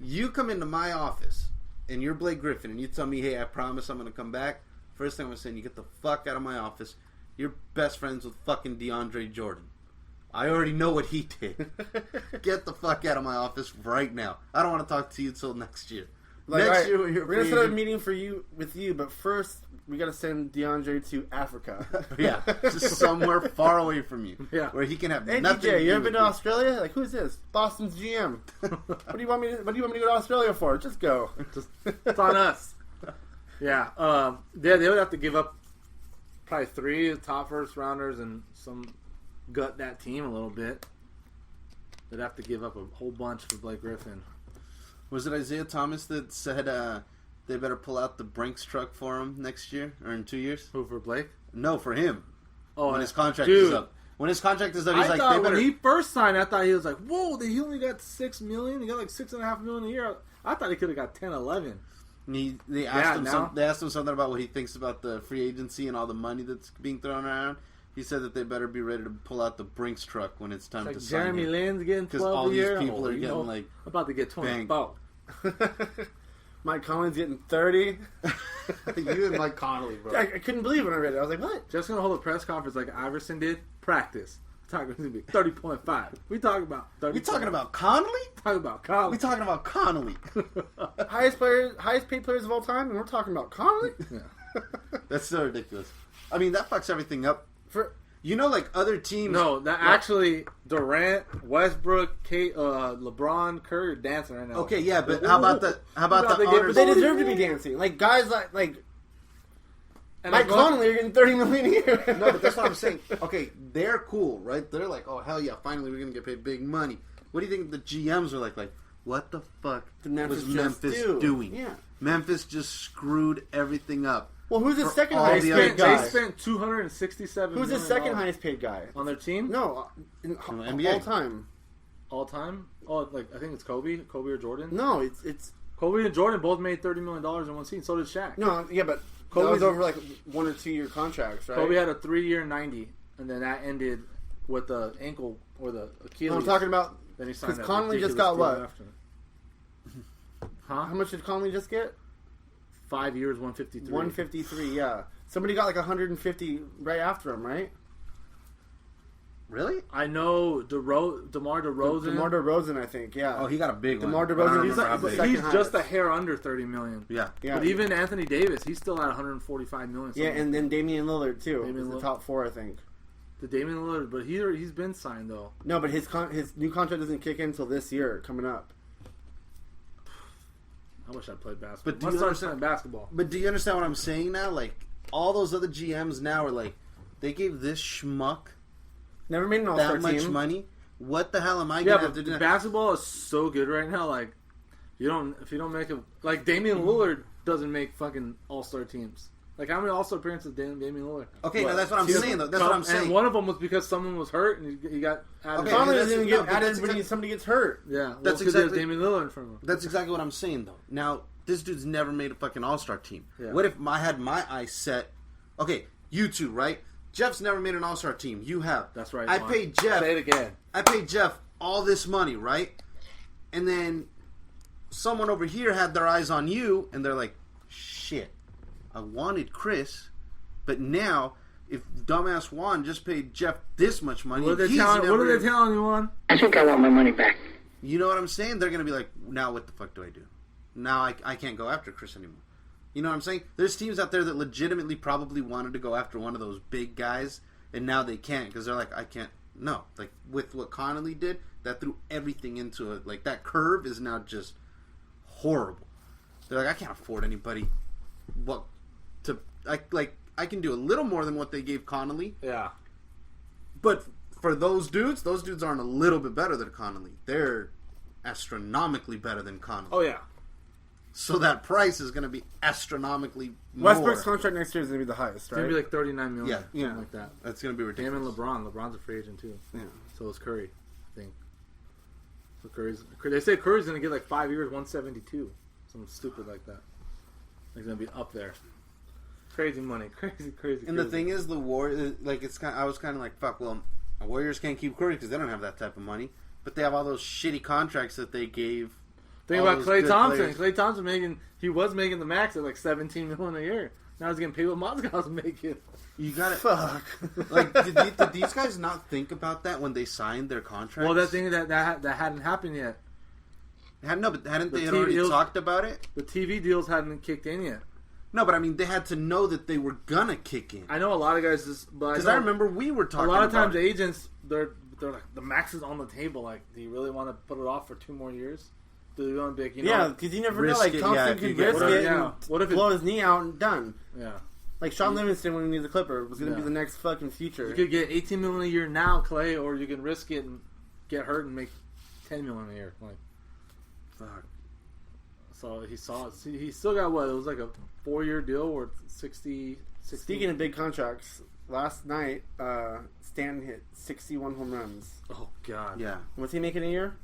You come into my office, and you're Blake Griffin, and you tell me, hey, I promise I'm going to come back. First thing I'm saying, you get the fuck out of my office. You're best friends with fucking DeAndre Jordan. I already know what he did. Get the fuck out of my office right now. I don't want to talk to you until next year.
Like,
Next
all right,
year, when you're
we're gonna
free
set up a
agent-
meeting with you, but first we gotta send DeAndre to Africa.
Yeah, just somewhere far away from you.
Yeah.
Where he can have
Hey
nothing to
DJ,
do
you ever
with
been to Australia? Like, who's this? Boston's GM. What do you want me to go to Australia for? Just go.
It's on us. Yeah. They would have to give up probably 3 top first rounders and some gut that team a little bit. They'd have to give up a whole bunch for Blake Griffin.
Was it Isaiah Thomas that said they better pull out the Brinks truck for him next year or in 2 years?
Who, for Blake?
No, for him.
Oh,
When his contract
dude,
is up. When his contract is up, he's
I
like,
thought
they better.
when he first signed, I thought he was like, whoa, he only got $6 million. He got like $6.5 million a year. I thought he could have got 10, 11.
They asked him.
now?
They asked him something about what he thinks about the free agency and all the money that's being thrown around. He said that they better be ready to pull out the Brinks truck when it's time
Like
to sign
Jeremy
him.
Lin's getting
'Cause
12
all
a
these
year.
people are
you
getting,
know,
like,
I'm about to get 20.
banged.
Mike Collins getting 30.
You and Mike Connolly, bro.
I couldn't believe it when I read it. I was like, what?
Just gonna hold a press conference like Iverson did. Practice. Talking gonna be 30.5. We talking about 30.
We talking about Connolly?
Talking about college.
We talking about Connolly?
Highest paid players of all time, and we're talking about Conley?
That's so ridiculous. I mean, that fucks everything up.
For
You know, like other teams.
No, that actually Durant, Westbrook, LeBron, Curry are dancing right now.
Okay, yeah, but how about the
they get-
honors?
But they deserve to be dancing. Like, guys like
And
Mike
I'm going-
Conley are getting $30 million a year.
No, but that's what I'm saying. Okay, they're cool, right? They're like, oh hell yeah, finally we're gonna get paid big money. What do you think the GMs are like? Like, what the fuck
Did Memphis
was
just
Memphis
do?
doing?
Yeah.
Memphis just screwed everything up.
Well, who's the
For
second
all
highest
the
paid
other
guy?
They spent $267
Who's the
million
second highest paid guy?
on their team?
No, in
NBA.
all time.
All time? Oh, like I think it's Kobe or Jordan.
No, it's
Kobe and Jordan both made $30 million in one season. So did Shaq.
no, yeah, but
Kobe's-
that was over like 1 or 2 year contracts, right?
Kobe had a 3-year 90, and then that ended with the ankle or the Achilles.
No, I'm talking about
Then he signed
because
that
Conley just
ridiculous
got
deal
what?
after.
How much did Conley just get?
5 years, 153.
153. Yeah, somebody got like 150 right after him, right?
Really?
I know DeMar DeRozan.
DeMar DeRozan, I think. Yeah.
Oh, he got a big
DeMar
one. but I don't
DeRozan,
He's,
remember how
like,
big.
second
he's just
highest.
a hair under $30 million.
Yeah.
Yeah.
But even Anthony Davis, he's still at $145 million.
Yeah, and then Damian Lillard too.
Damian
Is the
Lillard.
top 4, I think.
the Damian Lillard, but he's been signed though.
No, but his new contract doesn't kick in until this year coming up.
I wish I played basketball.
But do
Let's
you
start
understand-
playing basketball.
But do you understand what I'm saying now? Like, all those other GMs now are like, they gave this schmuck
Never made an All-Star
that much
team.
money. What the hell am I
Yeah,
going to have
but
to do now?
basketball is so good right now. Like, if you don't make a like Damian Lillard doesn't make fucking all-star teams. Like, how many all-star appearances did Damian Lillard?
Okay, now that's what I'm
Two?
saying, though. That's what I'm saying.
And one of them was because someone was hurt and he got added.
Okay,
Conley
that's-
doesn't even
no,
get
but
added
that's
when
exact-
somebody gets hurt.
Yeah, well,
That's
because there's
exactly-
Damian Lillard in front of him.
That's exactly what I'm saying, though. Now, this dude's never made a fucking all-star team.
Yeah.
What if I had my eyes set? Okay, you two, right? Jeff's never made an all-star team. You have.
That's right.
I
Juan.
paid Jeff.
Say it again.
I paid Jeff all this money, right? And then someone over here had their eyes on you, and they're like, shit, I wanted Chris, but now if dumbass Juan just paid Jeff this much money,
What are they
he's
telling? What
never-
are they telling you, on?
I think I want my money back.
You know what I'm saying? They're going to be like, now what the fuck do I do? Now I can't go after Chris anymore. You know what I'm saying? There's teams out there that legitimately probably wanted to go after one of those big guys, and now they can't because they're like, I can't. No. Like, with what Connolly did, that threw everything into it. Like, that curve is now just horrible. They're like, I can't afford anybody. I can do a little more than what they gave Connolly,
Yeah.
but for those dudes aren't a little bit better than Connolly. They're astronomically better than Connolly.
Oh yeah.
So that price is going to be astronomically more.
Westbrook's contract next year is going to be the highest,
It's
right?
gonna be like $39 million.
Yeah.
Something
Yeah.
like that.
That's going to be
Him
ridiculous.
and LeBron. LeBron's a free agent too.
Yeah.
So is Curry, I think. So they say Curry's gonna get like 5 years, 172, something stupid like that. He's gonna be up there. Crazy money. Crazy.
And the thing is, the Warriors, like, I was kind of like, fuck, well, Warriors can't keep Curry because they don't have that type of money. But they have all those shitty contracts that they gave.
Think
all
about
those
Klay
good
Thompson.
players.
Klay Thompson was making the max at like $17 million a year. Now he's getting paid what Mozgov's making.
You got it.
Fuck.
Like, did these guys not think about that when they signed their contracts?
Well, that thing that hadn't happened yet.
No, but hadn't
The
they
TV
already
deals-
talked about it?
The TV deals hadn't kicked in yet.
No, but I mean, they had to know that they were gonna kick in.
I know a lot of guys
Because I remember we were
a
talking
lot of
about
times
it.
agents they're like the max is on the table. Like, do you really want to put it off for 2 more years? Do you want to be like,
Yeah, because you never know.
risk
Like
it,
Thompson
yeah, if you
could
get
risk
hurt.
it
Yeah.
and
What if
blow his knee out and done.
yeah.
Like Sean Livingston when he was a Clipper was going to be
Yeah.
the next fucking future.
You could get $18 million a year now, Clay, or you can risk it and get hurt and make $10 million a year. Like,
Fuck.
so he saw it. He still got what? It was like a 4-year deal worth 60.
Speaking of big contracts, last night Stanton hit 61 home runs.
Oh God.
Yeah.
What's he making a year?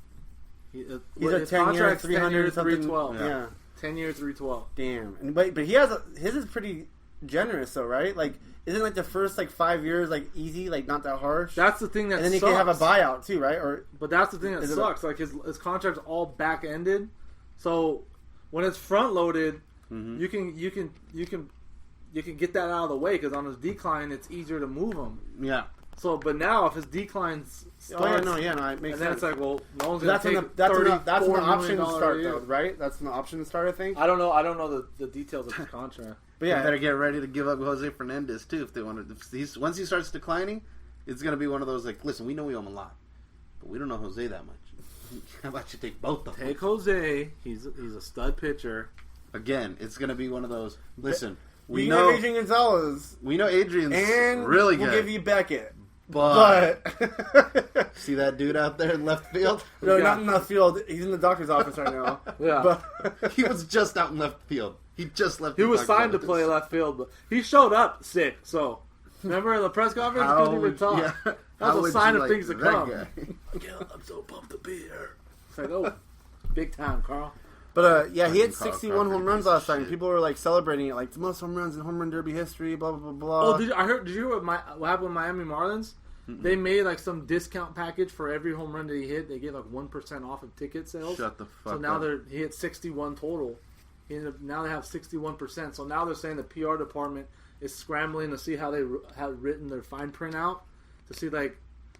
He's
He's a 10 year, 300
300,
something.
312.
Yeah.
10 year, 312.
Damn. And, but he has his is pretty generous though, right? Like, isn't like the first like 5 years like easy, like not that harsh?
That's the thing that
and then
sucks.
he can have a buyout too, right? Or
But that's the thing that
Is it
sucks. Like his contract's all back ended. So when it's front loaded, you can get that out of the way because on his decline it's easier to move him.
Yeah.
So, but now if his decline starts,
no, it makes
and then
sense.
it's like, well, no one's
But
gonna
that's
take
that's an
$34
option to
million
start
a year.
though, right? That's an option to start, I think.
I don't know the details of his contract.
But
They
yeah,
better get ready to give up Jose Fernandez too if they want to. Once he starts declining, it's gonna be one of those like, listen, we know we owe him a lot, but we don't know Jose that much. How about you take both of them?
Take Jose. He's a stud pitcher.
Again, it's gonna be one of those. Listen,
we
we
have
know
Adrian Gonzalez,
Adrian's
and
really
we'll
good.
give you Beckett.
but
But
see that dude out there in left field?
no,
Yeah.
not in the field. He's in the doctor's office right now.
Yeah.
But
He was just out in left field. He just left.
He
the
was
doctor's
signed to
office.
play left field, but he showed up sick. So remember in the press conference, he couldn't even talk.
Yeah.
That's
How
a
would
sign
you
of
like
things to
that
come.
guy?
Yeah, I'm so pumped to be here. It's like, oh, big time, Carl.
But yeah, he had
Fucking Carl
61
Crawford,
home runs
piece of
last time.
shit.
People were like celebrating it, like the most home runs in home run derby history. Blah blah blah blah.
Oh, did you hear what happened with Miami Marlins? They made like some discount package for every home run that he hit. They gave like 1% off of ticket sales.
Shut the fuck
So now
up.
he hit 61 total. Now they have 61%. So now they're saying the PR department is scrambling to see how they have written their fine print out to see like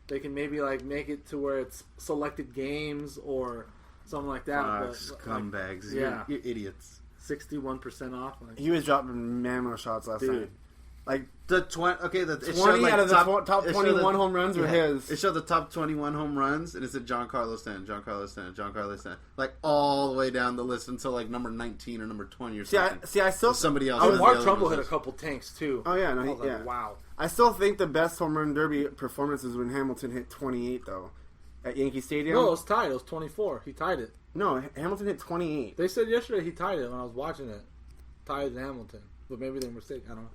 they can maybe like make it to where it's selected games or something like that.
Scumbags.
Yeah.
You're idiots.
61% off. Like,
He was dropping mammo shots last
Dude.
night. Like
The 20. Okay, it
20
showed, like,
out of the top
it showed
21
the-
home runs were
yeah,
his.
It showed the top 21 home runs, and it said John Carlos Stanton, John Carlos Stanton, John Carlos Stanton, like all the way down the list until like number 19 or number 20 or something.
I still
Somebody else.
oh,
has
Mark
the other
Trumbull
ones.
hit a couple tanks too.
Oh yeah,
I
no,
was like,
yeah.
wow.
I still think the best home run derby performance is when Hamilton hit 28 though, at Yankee Stadium.
No, it was tied. It was 24. He tied it.
No, Hamilton hit 28.
They said yesterday he tied it when I was watching it. Tied to Hamilton. But maybe they were mistaken. I don't know.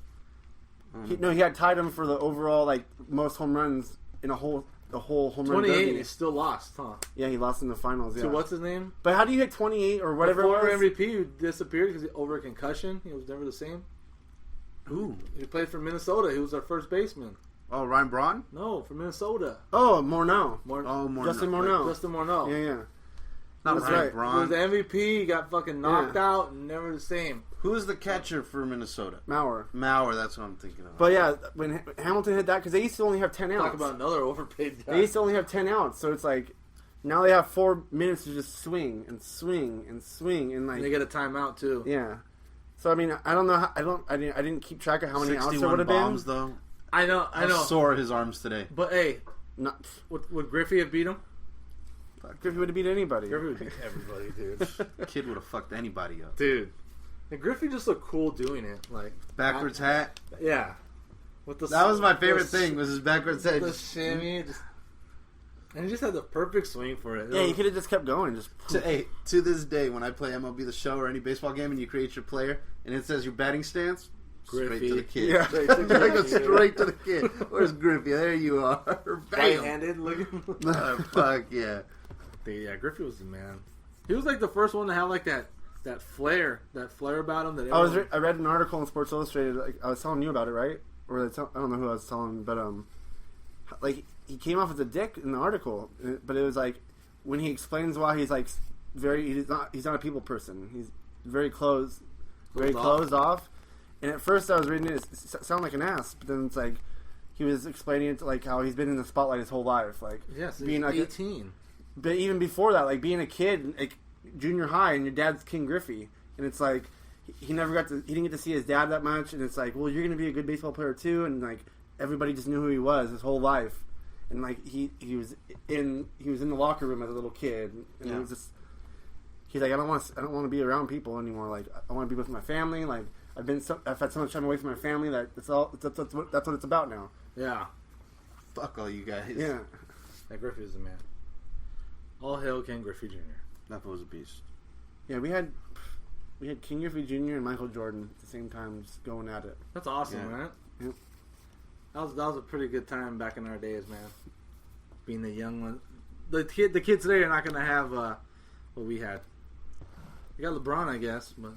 He had tied him for the overall like most home runs in the whole home run
28 and
derby.
he still lost, huh?
Yeah, he lost in the finals. Yeah.
So what's his name?
But how do you hit 28 or whatever
The
it
former
was?
MVP who disappeared because over a concussion. He was never the same.
Who?
He played for Minnesota. He was our first baseman.
Oh, Ryan Braun?
No, for Minnesota.
Oh, Morneau.
Oh, Morneau.
Justin Morneau.
Justin Morneau.
Yeah, yeah.
Not
That's
Ryan
right.
He
Braun.
was the MVP. He got fucking knocked
Yeah.
out and never the same.
Who's the catcher for Minnesota?
Mauer.
Mauer, that's what I'm thinking of.
But yeah, when Hamilton hit that, because they used to only have 10 outs.
Talk about another overpaid guy.
They used to only have 10 outs, so it's like now they have 4 minutes to just swing and swing and swing and like
And they get a timeout too.
yeah. So I mean, I don't know. I didn't keep track of how many outs there
61
would have
bombs,
been.
though.
I know.
How sore his arms today.
But hey,
Not,
would Griffey have beat him?
Griffey would have beat anybody.
Griffey would beat everybody, dude.
Kid would have fucked anybody up.
Dude. And Griffey just looked cool doing it. Like
Backwards hat.
Yeah. With the
That was my favorite
the-
thing, was his backwards hat.
The shimmy. And he just had the perfect swing for it.
Yeah, you could have just kept going. Just
To this day, when I play MLB The Show or any baseball game and you create your player and it says your batting stance, straight
Griffey.
to the kid.
Yeah.
Straight to
I go
Griffey.
straight to the kid. Where's Griffey? There you are. Bam.
Right-handed looking.
Oh, fuck yeah.
Yeah, Griffey was the man. He was like the first one to have like that that flair about him. That
I read an article in Sports Illustrated. Like, I was telling you about it, right? Or I don't know who I was telling, but like he came off as a dick in the article, but it was like when he explains why he's like he's not a people person. He's very closed off. And at first I was reading it sound like an ass, but then it's like he was explaining it to like how he's been in the spotlight his whole life, like
being like 18.
But even before that, like being a kid, like junior high, and your dad's King Griffey, and it's like he didn't get to see his dad that much, and it's like, well, you're gonna be a good baseball player too, and like everybody just knew who he was his whole life, and like he was in the locker room as a little kid, and he was just he's like, I don't want to be around people anymore, like I want to be with my family, like I've had so much time away from my family that that's what it's about now.
Yeah.
Fuck all you guys.
Yeah.
That Griffey is the man. All hail Ken Griffey Jr.
That was a beast.
Yeah, we had King Griffey Jr. and Michael Jordan at the same time just going at it.
That's awesome, man.
Yep.
That was a pretty good time back in our days, man. Being the young one. The kids today are not going to have what we had. You got LeBron, I guess, but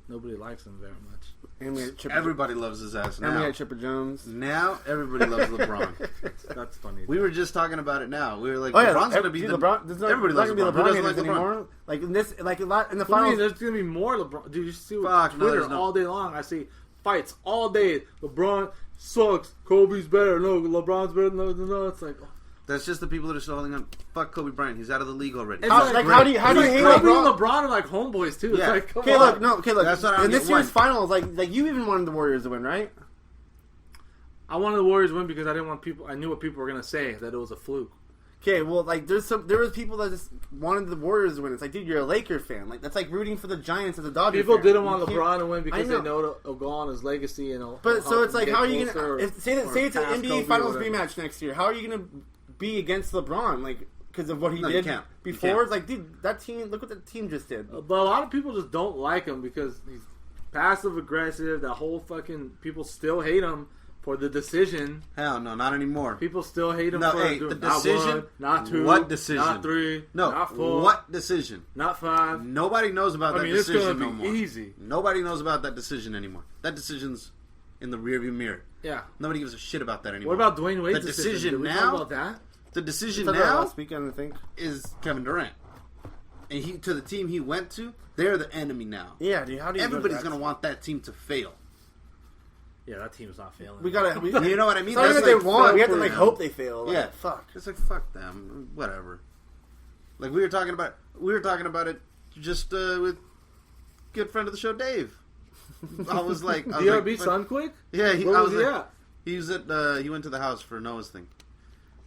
nobody likes him very much.
And we had
Everybody loves his ass now.
And we had Chipper Jones.
Now everybody loves LeBron.
That's funny.
We were just talking about it now. We were like,
Oh yeah,
LeBron's gonna be
LeBron.
Everybody loves LeBron. Who doesn't like LeBron?
Anymore. Like in this, like a lot in the
What do you mean?
finals.
There's gonna be more LeBron. Dude, you see
Fuck, no,
Twitter
there's no-
all day long. I see fights all day. LeBron sucks. Kobe's better. No, LeBron's better. No. It's like
That's just the people that are still holding on. Fuck Kobe Bryant. He's out of the league already.
It's
How do you hate
Kobe
LeBron?
and LeBron are like homeboys too. It's
Yeah.
like, come
Okay,
on.
look.
That's what I don't
in this
get.
year's
One.
finals, like you even wanted the Warriors to win, right?
I wanted the Warriors to win because I didn't want people. I knew what people were gonna say, that it was a fluke.
Okay, well, like there was people that just wanted the Warriors to win. It's like, dude, you're a Laker fan. Like that's like rooting for the Giants as a Dodgers
People
fan.
didn't want
You can't-
LeBron to win because
I
they know it'll go on his legacy and.
But so it's like,
get
how are you
closer
gonna say it's an
past
NBA
Kobe or
Finals
whatever.
rematch next year? How are you gonna be against LeBron? Like because of what he
No, you
did
can't. You
before?
can't.
It's like, dude, that team. Look what the team just did.
But a lot of people just don't like him because he's passive aggressive. That whole fucking people still hate him for the decision.
Hell no, not anymore.
People still hate him
No,
for
hey,
doing
the
not
decision.
one, not two,
What decision?
not three,
No,
not four,
what decision?
not five.
Nobody knows about
I
that
mean, it's
decision
gonna
no
be
more.
easy.
Nobody knows about that decision anymore. That decision's in the rearview mirror.
Yeah.
Nobody gives a shit about that anymore.
What about Dwayne Wade's
The
decision?
decision
Did we
now?
talk about that?
The decision
Talked about it
now
last weekend, I think.
is Kevin Durant, and he to the team he went to. They're the enemy now.
Yeah, dude. How do you?
Everybody's gonna want that team to fail.
Yeah, that team's not failing.
We gotta.
You know what I mean?
It's not even
That's
they
like
want. We have to
fail
like
for
hope
them.
they fail. Like,
Yeah,
fuck.
It's like fuck them. Whatever. Like we were talking about it just with good friend of the show, Dave. I was like,
DRB Sunquick?
Yeah,
Where was he at?
He was at. He went to the house for Noah's thing,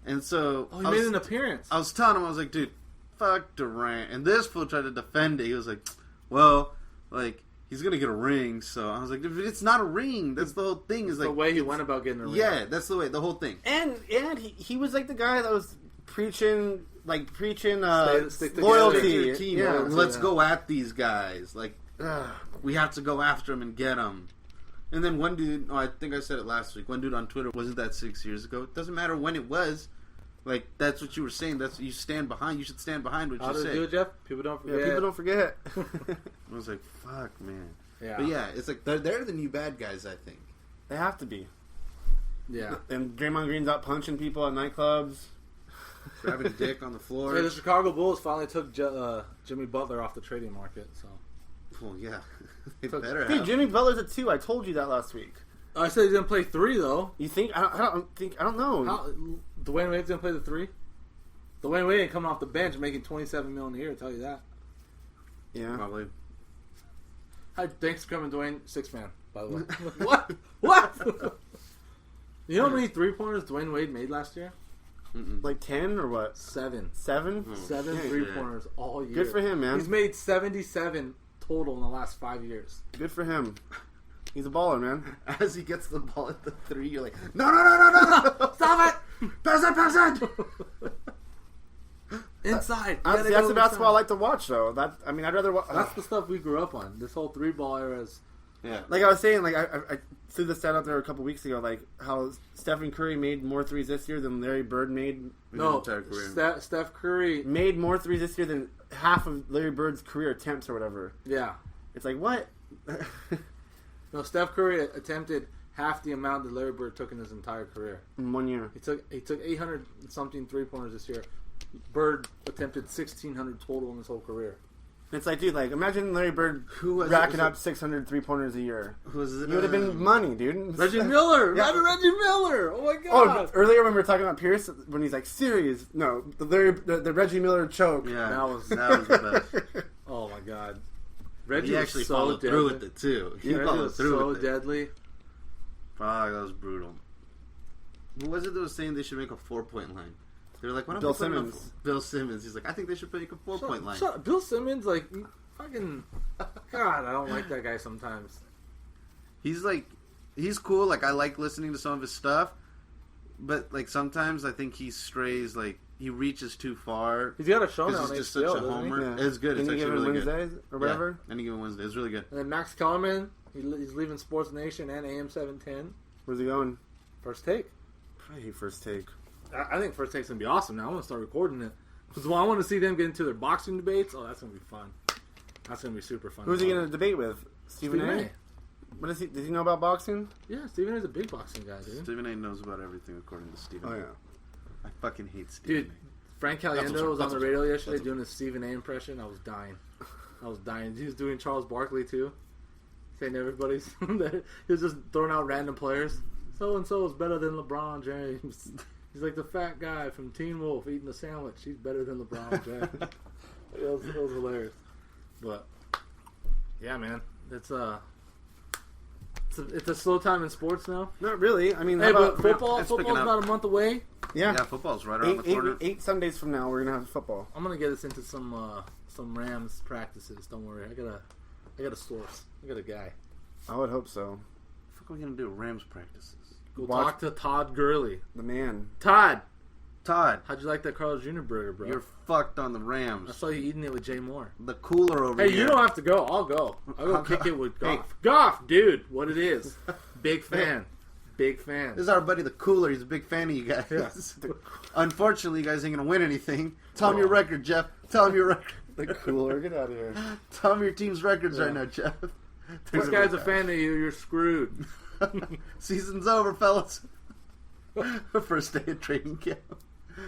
and so
Oh, he made an appearance.
I was telling him, I was like, dude, fuck Durant. And this fool tried to defend it. He was like, well, like, he's going to get a ring. So I was like, it's not a ring. That's the whole thing. Is like
the way he went about getting a ring.
Yeah, that's the way. The whole thing.
And he was like the guy that was preaching
stick together.
Loyalty.
Stick
loyalty.
Your team.
Yeah.
Let's go at these guys. Like, we have to go after them and get them. And then one dude, I think I said it last week. One dude on Twitter, wasn't that 6 years ago? It doesn't matter when it was. Like, that's what you were saying. That's what you stand behind. You should stand behind what
How
you
does it
say.
do, Jeff? People don't forget.
Yeah, people don't forget.
I was like, fuck, man.
Yeah.
But yeah, it's like they're the new bad guys, I think.
They have to be.
Yeah.
And Draymond Green's out punching people at nightclubs.
Grabbing a dick on the floor.
Hey, the Chicago Bulls finally took Jimmy Butler off the trading market. So
Well, yeah. They better
Dude,
have.
Jimmy Butler's a 2. I told you that last week.
I said he's gonna play 3 though.
You think? I don't know.
How, Dwayne Wade's gonna play the 3. Dwayne Wade ain't coming off the bench making $27 million a year. I'll tell you that.
Yeah.
Probably.
Hi, thanks for coming, Dwayne. 6-man, by the way. What? What? You know how many 3-pointers Dwayne Wade made last year?
Like 10 or what?
7.
7?
7
shit.
3-pointers all year.
Good for him, man.
He's made 77 total in the last 5 years.
Good for him. He's a baller, man.
As he gets the ball at the 3, you're like, no.
Stop it!
Pass it.
Inside.
Honestly, that's the basketball I like to watch, though. I'd rather watch.
That's the stuff we grew up on. This whole 3-ball era is
Yeah.
Like I was saying, like I threw the stat out there a couple weeks ago, like how Stephen Curry made more threes this year than Larry Bird made.
No,
entire career.
Steph Curry
Made more threes this year than half of Larry Bird's career attempts or whatever.
Yeah.
It's like, what?
No, Steph Curry attempted half the amount that Larry Bird took in his entire career.
In 1 year.
He took 800 something 3-pointers this year. Bird attempted 1,600 total in his whole career.
It's like, dude, like imagine Larry Bird racking up 600 3-pointers a year.
Who's it?
He would have been money, dude.
Reggie Miller!
Yeah.
Reggie Miller! Oh my
Oh,
god!
earlier when we were talking about Pierce, when he's like, series, no, the Reggie Miller choke.
Yeah,
That was
the best.
Oh my god. Reggie
He
was
actually
so
followed
deadly.
through with it too. He
Reggie
followed
was
through
so
with it.
deadly.
Fuck, that was brutal. Who was it that was saying they should make a 4-point line? They were like, "Why don't
Bill
we put it on
Simmons.
Bill Simmons?" He's like, "I think they should make a 4-point line."
Shut up. Bill Simmons, like, fucking... God, I don't like that guy sometimes.
He's like, he's cool. Like, I like listening to some of his stuff, but like sometimes I think he strays. Like, he reaches too far.
He's got a show now
Because
on
he's just
HBO,
such a
doesn't he?
homer.
Yeah.
It's good. It's
Any
actually
given
really good.
Wednesdays or whatever.
Yeah, any given Wednesday. It's really good.
And then Max Kellerman, he's leaving Sports Nation and AM 710.
Where's he going?
First Take.
I hate First Take.
I think First Take's going to be awesome now. I want to start recording it. Because I want to see them get into their boxing debates. Oh, that's going to be fun. That's going to be super fun.
Who's he going to debate with? Stephen A?
A?
What is he? Does he know about boxing?
Yeah, Stephen A's a big boxing guy, dude.
Stephen A. knows about everything according to Stephen.
Oh
A.
yeah.
I fucking hate Stephen.
Dude, Frank Caliendo
That's
was on
what's
the
up.
radio yesterday
That's
doing his Stephen A impression. I was dying. He was doing Charles Barkley too, saying everybody's. He was just throwing out random players. So and so is better than LeBron James. He's like the fat guy from Teen Wolf eating a sandwich. He's better than LeBron James. it was hilarious. But yeah, man, it's a slow time in sports now.
Not really. I mean,
Hey,
how about
but football's
It's picking up.
about a month away.
Yeah.
Yeah, football's right around the corner.
Eight Sundays from now, we're gonna have football.
I'm gonna get us into some Rams practices. Don't worry, I got a source. I got a guy.
I would hope so.
What the fuck are we gonna do? Rams practices.
Go
Watch-
talk to Todd Gurley.
The man.
Todd,
Todd,
how'd you like that Carl's Jr. burger, bro?
you're fucked on the
I
Rams.
saw you eating it with Jay Moore.
The cooler over
Hey,
here.
you don't have to go. I'll go. I'll go
I'll
kick
go.
it with
Hey.
Goff. Goff, dude, what it is. Big fan. Big fan.
This is our buddy the Cooler. He's a big fan of you guys.
Yeah.
Unfortunately, you guys ain't gonna win anything. Tell him your record, Jeff. Tell him your record.
The cooler. Get out of here.
Tell him your team's records right now, Jeff.
This guy's a fan of you. You're screwed.
Season's over, fellas. First day of training camp.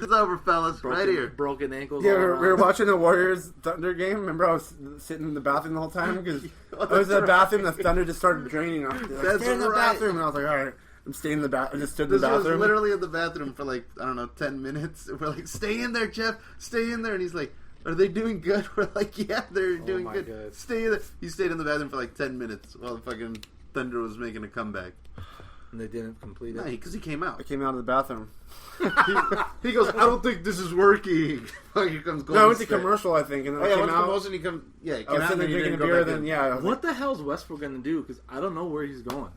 It's over, fellas. Right here.
Broken ankles.
Yeah,
all
we
around.
were watching the Warriors Thunder game. Remember, I was sitting in the bathroom the whole time because I was in the bathroom. The Thunder just started draining off. Like,
That's
stay in the
right.
bathroom, and I was like, all right, I'm staying in the bathroom. I just stood in the
This was
bathroom.
literally in the bathroom for like, I don't know, 10 minutes. We're like, stay in there, Jeff. Stay in there. And he's like, are they doing good? We're like, yeah, they're doing
my
good.
God.
Stay in there. He stayed in the bathroom for like 10 minutes while the fucking Thunder was making a comeback.
And they didn't complete it.
Because he came out.
I came out of the bathroom.
He goes, I don't think this is working. Here comes Golden
No, I went to
State.
commercial, I think, and then
Oh,
I
yeah,
came
went to
out.
commercial and he come. Yeah, he
I
came
was
out
sitting
and
there
he
drinking a
didn't go
beer,
back
then
in.
yeah. I was
What
like,
the hell's Westbrook gonna do? Because I don't know where he's going.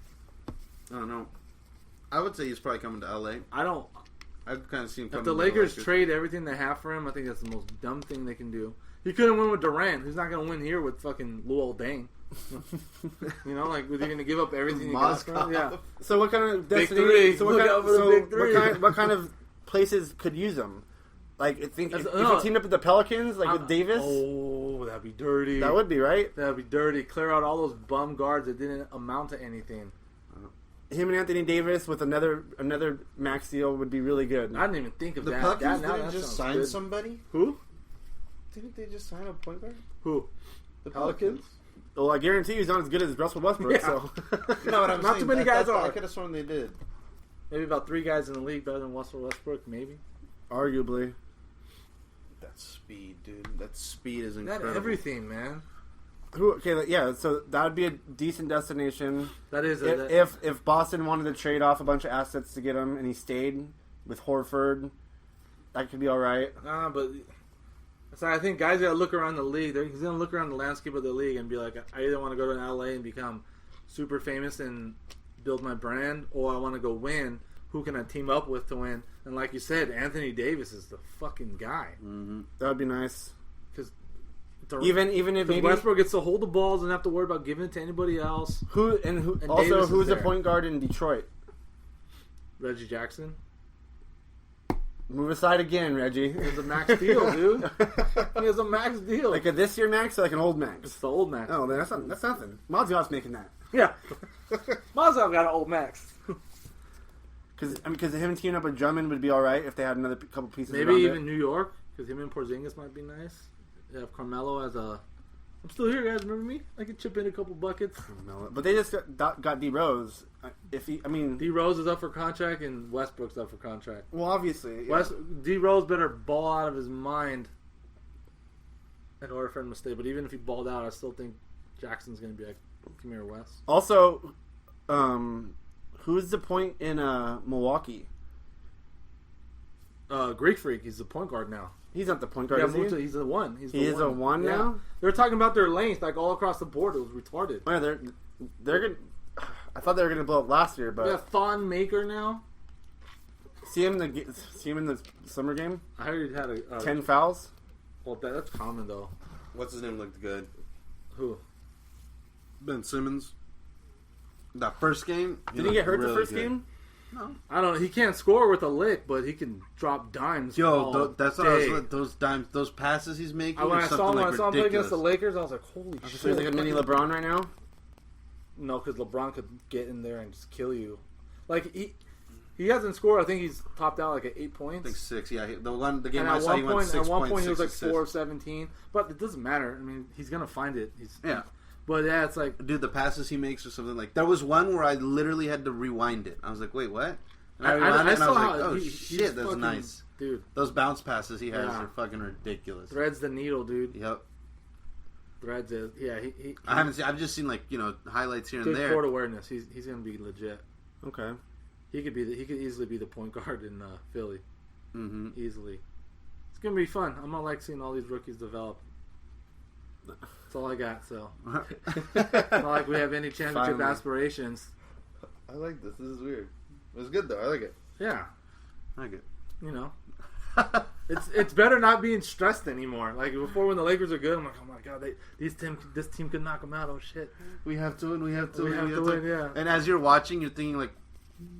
I don't know. I would say he's probably coming to LA.
I don't.
I kind of see him coming.
If the
to
Lakers trade everything they have for him, I think that's the most dumb thing they can do. He couldn't win with Durant. He's not going to win here with fucking Luol Deng. You know, like, was he going to give up everything he got for him? Yeah.
so what kind of
Big
destiny?
three.
So what
Look
kind
out
of,
for the
so
big three.
what kind of places could use them? Like, if
That's-
you
no.
teamed up with the Pelicans, like with Davis,
Oh, that'd be dirty.
that would be right.
That'd be dirty. Clear out all those bum guards that didn't amount to anything.
Him and Anthony Davis with another max deal would be really good.
I didn't even think of
The
that.
Pelicans
That- now
didn't
that
just
sounds
sign
good.
somebody.
Who?
Didn't they just sign a point guard?
Who?
The
Pelicans?
Well, I guarantee he's not as good as Russell Westbrook.
Yeah.
So
No, what I'm
Not
saying,
too many guys are.
I could have sworn they did.
Maybe about 3 guys in the league better than Russell Westbrook, maybe.
arguably.
That speed, dude. That speed is
That
incredible.
everything, man.
Yeah, so that would be a decent destination.
That is
If Boston wanted to trade off a bunch of assets to get him and he stayed with Horford, that could be all right.
but so I think guys got to look around the league. He's going to look around the landscape of the league and be like, I either want to go to LA and become super famous and build my brand, or I want to go win. Who can I team up with to win? And like you said, Anthony Davis is the fucking guy.
That would be nice.
Because
Even if
Because
maybe
Westbrook gets to hold the balls and have to worry about giving it to anybody else.
who's
Davis
the
is
point guard in Detroit?
Reggie Jackson.
Move aside again, Reggie.
He has a max deal, dude. He has a max deal.
Like a this year max or like an old
It's
max?
the old max.
Oh, man, that's nothing. Mozgov's making that.
Yeah. Mozgov got an old max.
Because him teaming up with Drummond would be all right if they had another couple pieces.
Maybe
around
even
it.
New York, because him and Porzingis might be nice. They have Carmelo as a... I'm still here, guys. Remember me? I could chip in a couple buckets.
But they just got D Rose.
D Rose is up for contract and Westbrook's up for contract.
Well, obviously, yeah.
D Rose better ball out of his mind in order for him to stay. But even if he balled out, I still think Jackson's going to be like, come here, Wes.
Also, who's the point in Milwaukee?
Greek Freak. He's the point guard now.
He's not the point guard.
Yeah,
Is he?
he's the one.
He is a one now?
They were talking about their length, like all across the board. It was retarded.
Oh, yeah, they're gonna. I thought they were gonna blow up last year, but
We have Thon Maker now.
see him in the summer game.
I heard he had a
10 fouls.
Well, that's common though.
What's his name looked good?
Who?
Ben Simmons. That first game.
Did he get hurt the
really
first
good.
game?
No.
I don't know. He can't score with a lick, but he can drop dimes.
Yo,
all
that's what I
day.
was. Those dimes, those passes he's making.
When
are
I saw
something
him,
like
play against
ridiculous.
the Lakers, I was like, "Holy
So he's
shit!"
like a mini LeBron right now.
No, because LeBron could get in there and just kill you. Like he hasn't scored. I think he's topped out like at 8 points.
I think 6. Yeah, the game
And
I
at
saw,
one
he went
point,
6
at one
points,
point, he was like
6
4 of
assists.
17. But it doesn't matter. I mean, he's gonna find it.
Yeah.
But yeah, it's like
Dude, the passes he makes or something like. There was one where I literally had to rewind it. I was like, wait, what? And I rewound it, and I was like, oh
he's
shit, that's
fucking-
nice.
dude.
Those bounce passes he has
Yeah.
are fucking ridiculous.
Threads the needle, dude.
Yep.
Threads it. Yeah, he
I haven't seen. I've just seen highlights here and
good
there.
court awareness. He's gonna be legit.
Okay.
He could easily be the point guard in Philly.
Mm-hmm.
Easily. It's gonna be fun. I'm gonna like seeing all these rookies develop. That's all I got. So it's not like we have any championship
Finally.
aspirations.
I like this. This is weird. It was good though. I like it.
Yeah,
I like it.
you know, it's better not being stressed anymore. Like before, when the Lakers are good, I'm like, oh my god, this team could knock them out. Oh shit,
We have to win. We have to
we
win.
have to win. Yeah.
And as you're watching, you're thinking like,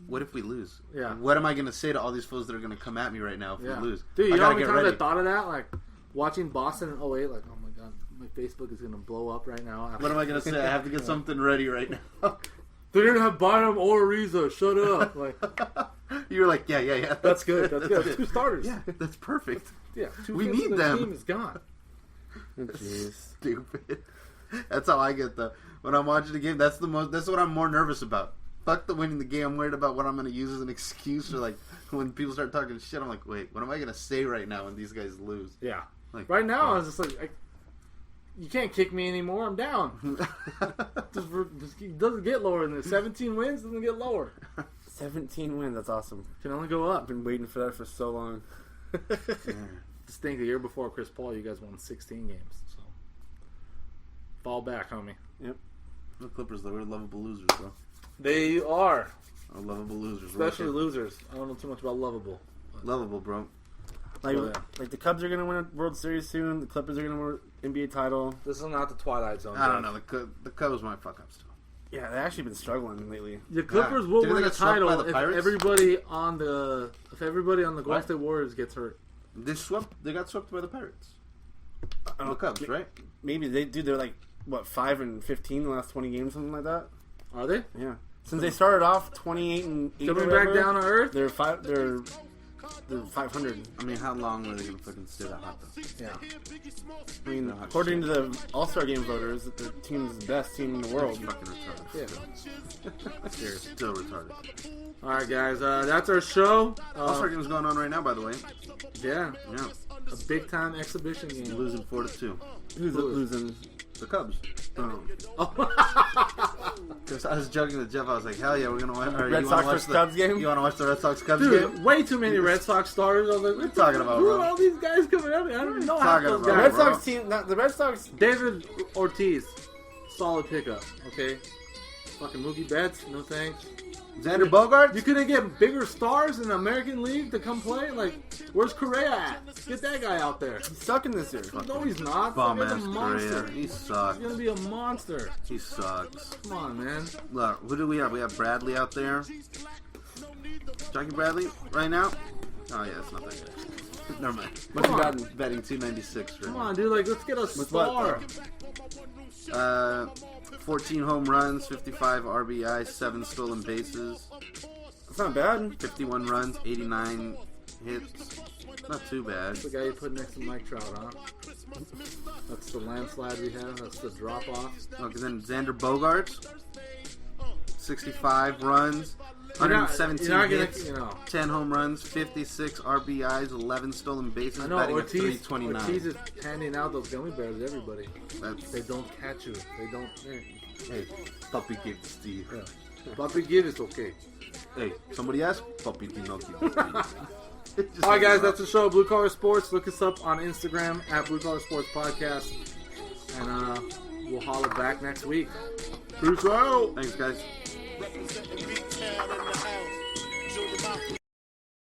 what if we lose?
Yeah.
What am I gonna say to all these fools that are gonna come at me right now if
Yeah.
we lose?
Dude,
I
you know how
gotta
many
get
times
ready.
I thought of that? Like, watching Boston in 08, like, oh my god, my Facebook is going to blow up right now.
What am I gonna say? I have to get something ready right now.
They didn't have Bynum or Ariza. Shut up. Like,
You were like, yeah.
that's good. That's good. 2 starters.
Yeah, that's perfect.
Yeah, 2
We
fifths
need
of the
them.
team is gone.
Jeez.
Stupid. That's how I get though. When I'm watching the game, that's what I'm more nervous about. Fuck the winning the game. I'm worried about what I'm going to use as an excuse, or like when people start talking shit, I'm like, wait, what am I going to say right now when these guys lose?
Yeah.
Like,
Right now, I was just like, you can't kick me anymore. I'm down. Just doesn't get lower than this. 17 wins doesn't get lower.
17 wins. That's awesome.
Can only go
I've
up.
been waiting for that for so long.
Just think the year before Chris Paul, you guys won 16 games. So fall back, homie.
The Clippers, though, we're lovable losers, bro.
They are,
We're lovable losers.
especially losers. I don't know too much about lovable.
Lovable, bro.
Like,
Oh, yeah.
like the Cubs are gonna win a World Series soon. The Clippers are gonna win an NBA title.
This is not the Twilight Zone.
I don't
Jeff.
know. The Cubs might fuck up still.
Yeah, they've actually been struggling lately.
The Clippers will
Didn't
win
they
a
get swept by
title
the
if
Pirates?
everybody on the Golden
What?
State Warriors gets hurt.
They got swept by the Pirates.
I
The Cubs, right?
Maybe they do. They're like what 5-15 the last 20 games, something like that.
Are they
Yeah. Since they started off 28-8,
coming back down to earth?
They're 500.
I mean, how long are they gonna fucking stay that hot though?
Yeah.
I mean,
No,
according to the All-Star Game voters, their team's the best team in the world.
Fucking retarded.
Yeah.
Still retarded.
All right, guys. That's our show.
All-Star game's going on right now, by the way.
Yeah,
Yeah,
a big time exhibition game.
losing 4-2.
Who's losing?
The Cubs.
Oh.
Because I was joking with Jeff. I was like, hell yeah, we're gonna watch.
Red Sox versus Cubs game?
You want to watch the Red Sox Cubs
Dude,
game?
way too many Red Sox starters. I was like, what the
talking about,
who
bro?
are all these guys coming up? I don't even know half
talking
those
The
about,
guys.
Red
bro?
Sox team. The Red Sox.
David Ortiz, solid pickup. Okay. Fucking Mookie Betts, no thanks.
Xander Bogaerts?
You couldn't get bigger stars in the American League to come play? Like, where's Correa at? Get that guy out there.
He's sucking this year.
No, he's not.
Bum
He's a
ass
monster.
Correa. He sucks.
He's gonna be a monster.
He sucks.
Come on, man.
Look, who do we have? We have Bradley out there. Jackie Bradley right now? Oh yeah, it's not that good. Never mind.
What's he
Come on.
gotten?
Betting 296 right
Come
now.
on, dude. Like, let's get a
what,
star.
14 home runs, 55 RBI, 7 stolen bases,
That's not bad.
51 runs, 89 hits. Not too bad.
That's the guy you put next to Mike Trout, huh? That's the landslide we have. That's the drop off.
Okay, then Xander Bogaerts, 65 runs, 117
you're not gonna,
hits,
you know.
10 home runs, 56 RBIs, 11 stolen bases,
I know
batting at
Ortiz
329.
is handing out those gummy bears to everybody.
That's,
They don't catch you. They don't.
hey, puppy give this to you.
Puppy give is okay.
Hey, somebody asked, puppy do not give this to you. Just
All right, guys,
like
that's the show. Blue Collar Sports. Look us up on Instagram at Blue Collar Sports Podcast, and we'll holler back next week. Peace out.
Thanks, guys.
Representing B-Town in the house. Junior Mafia.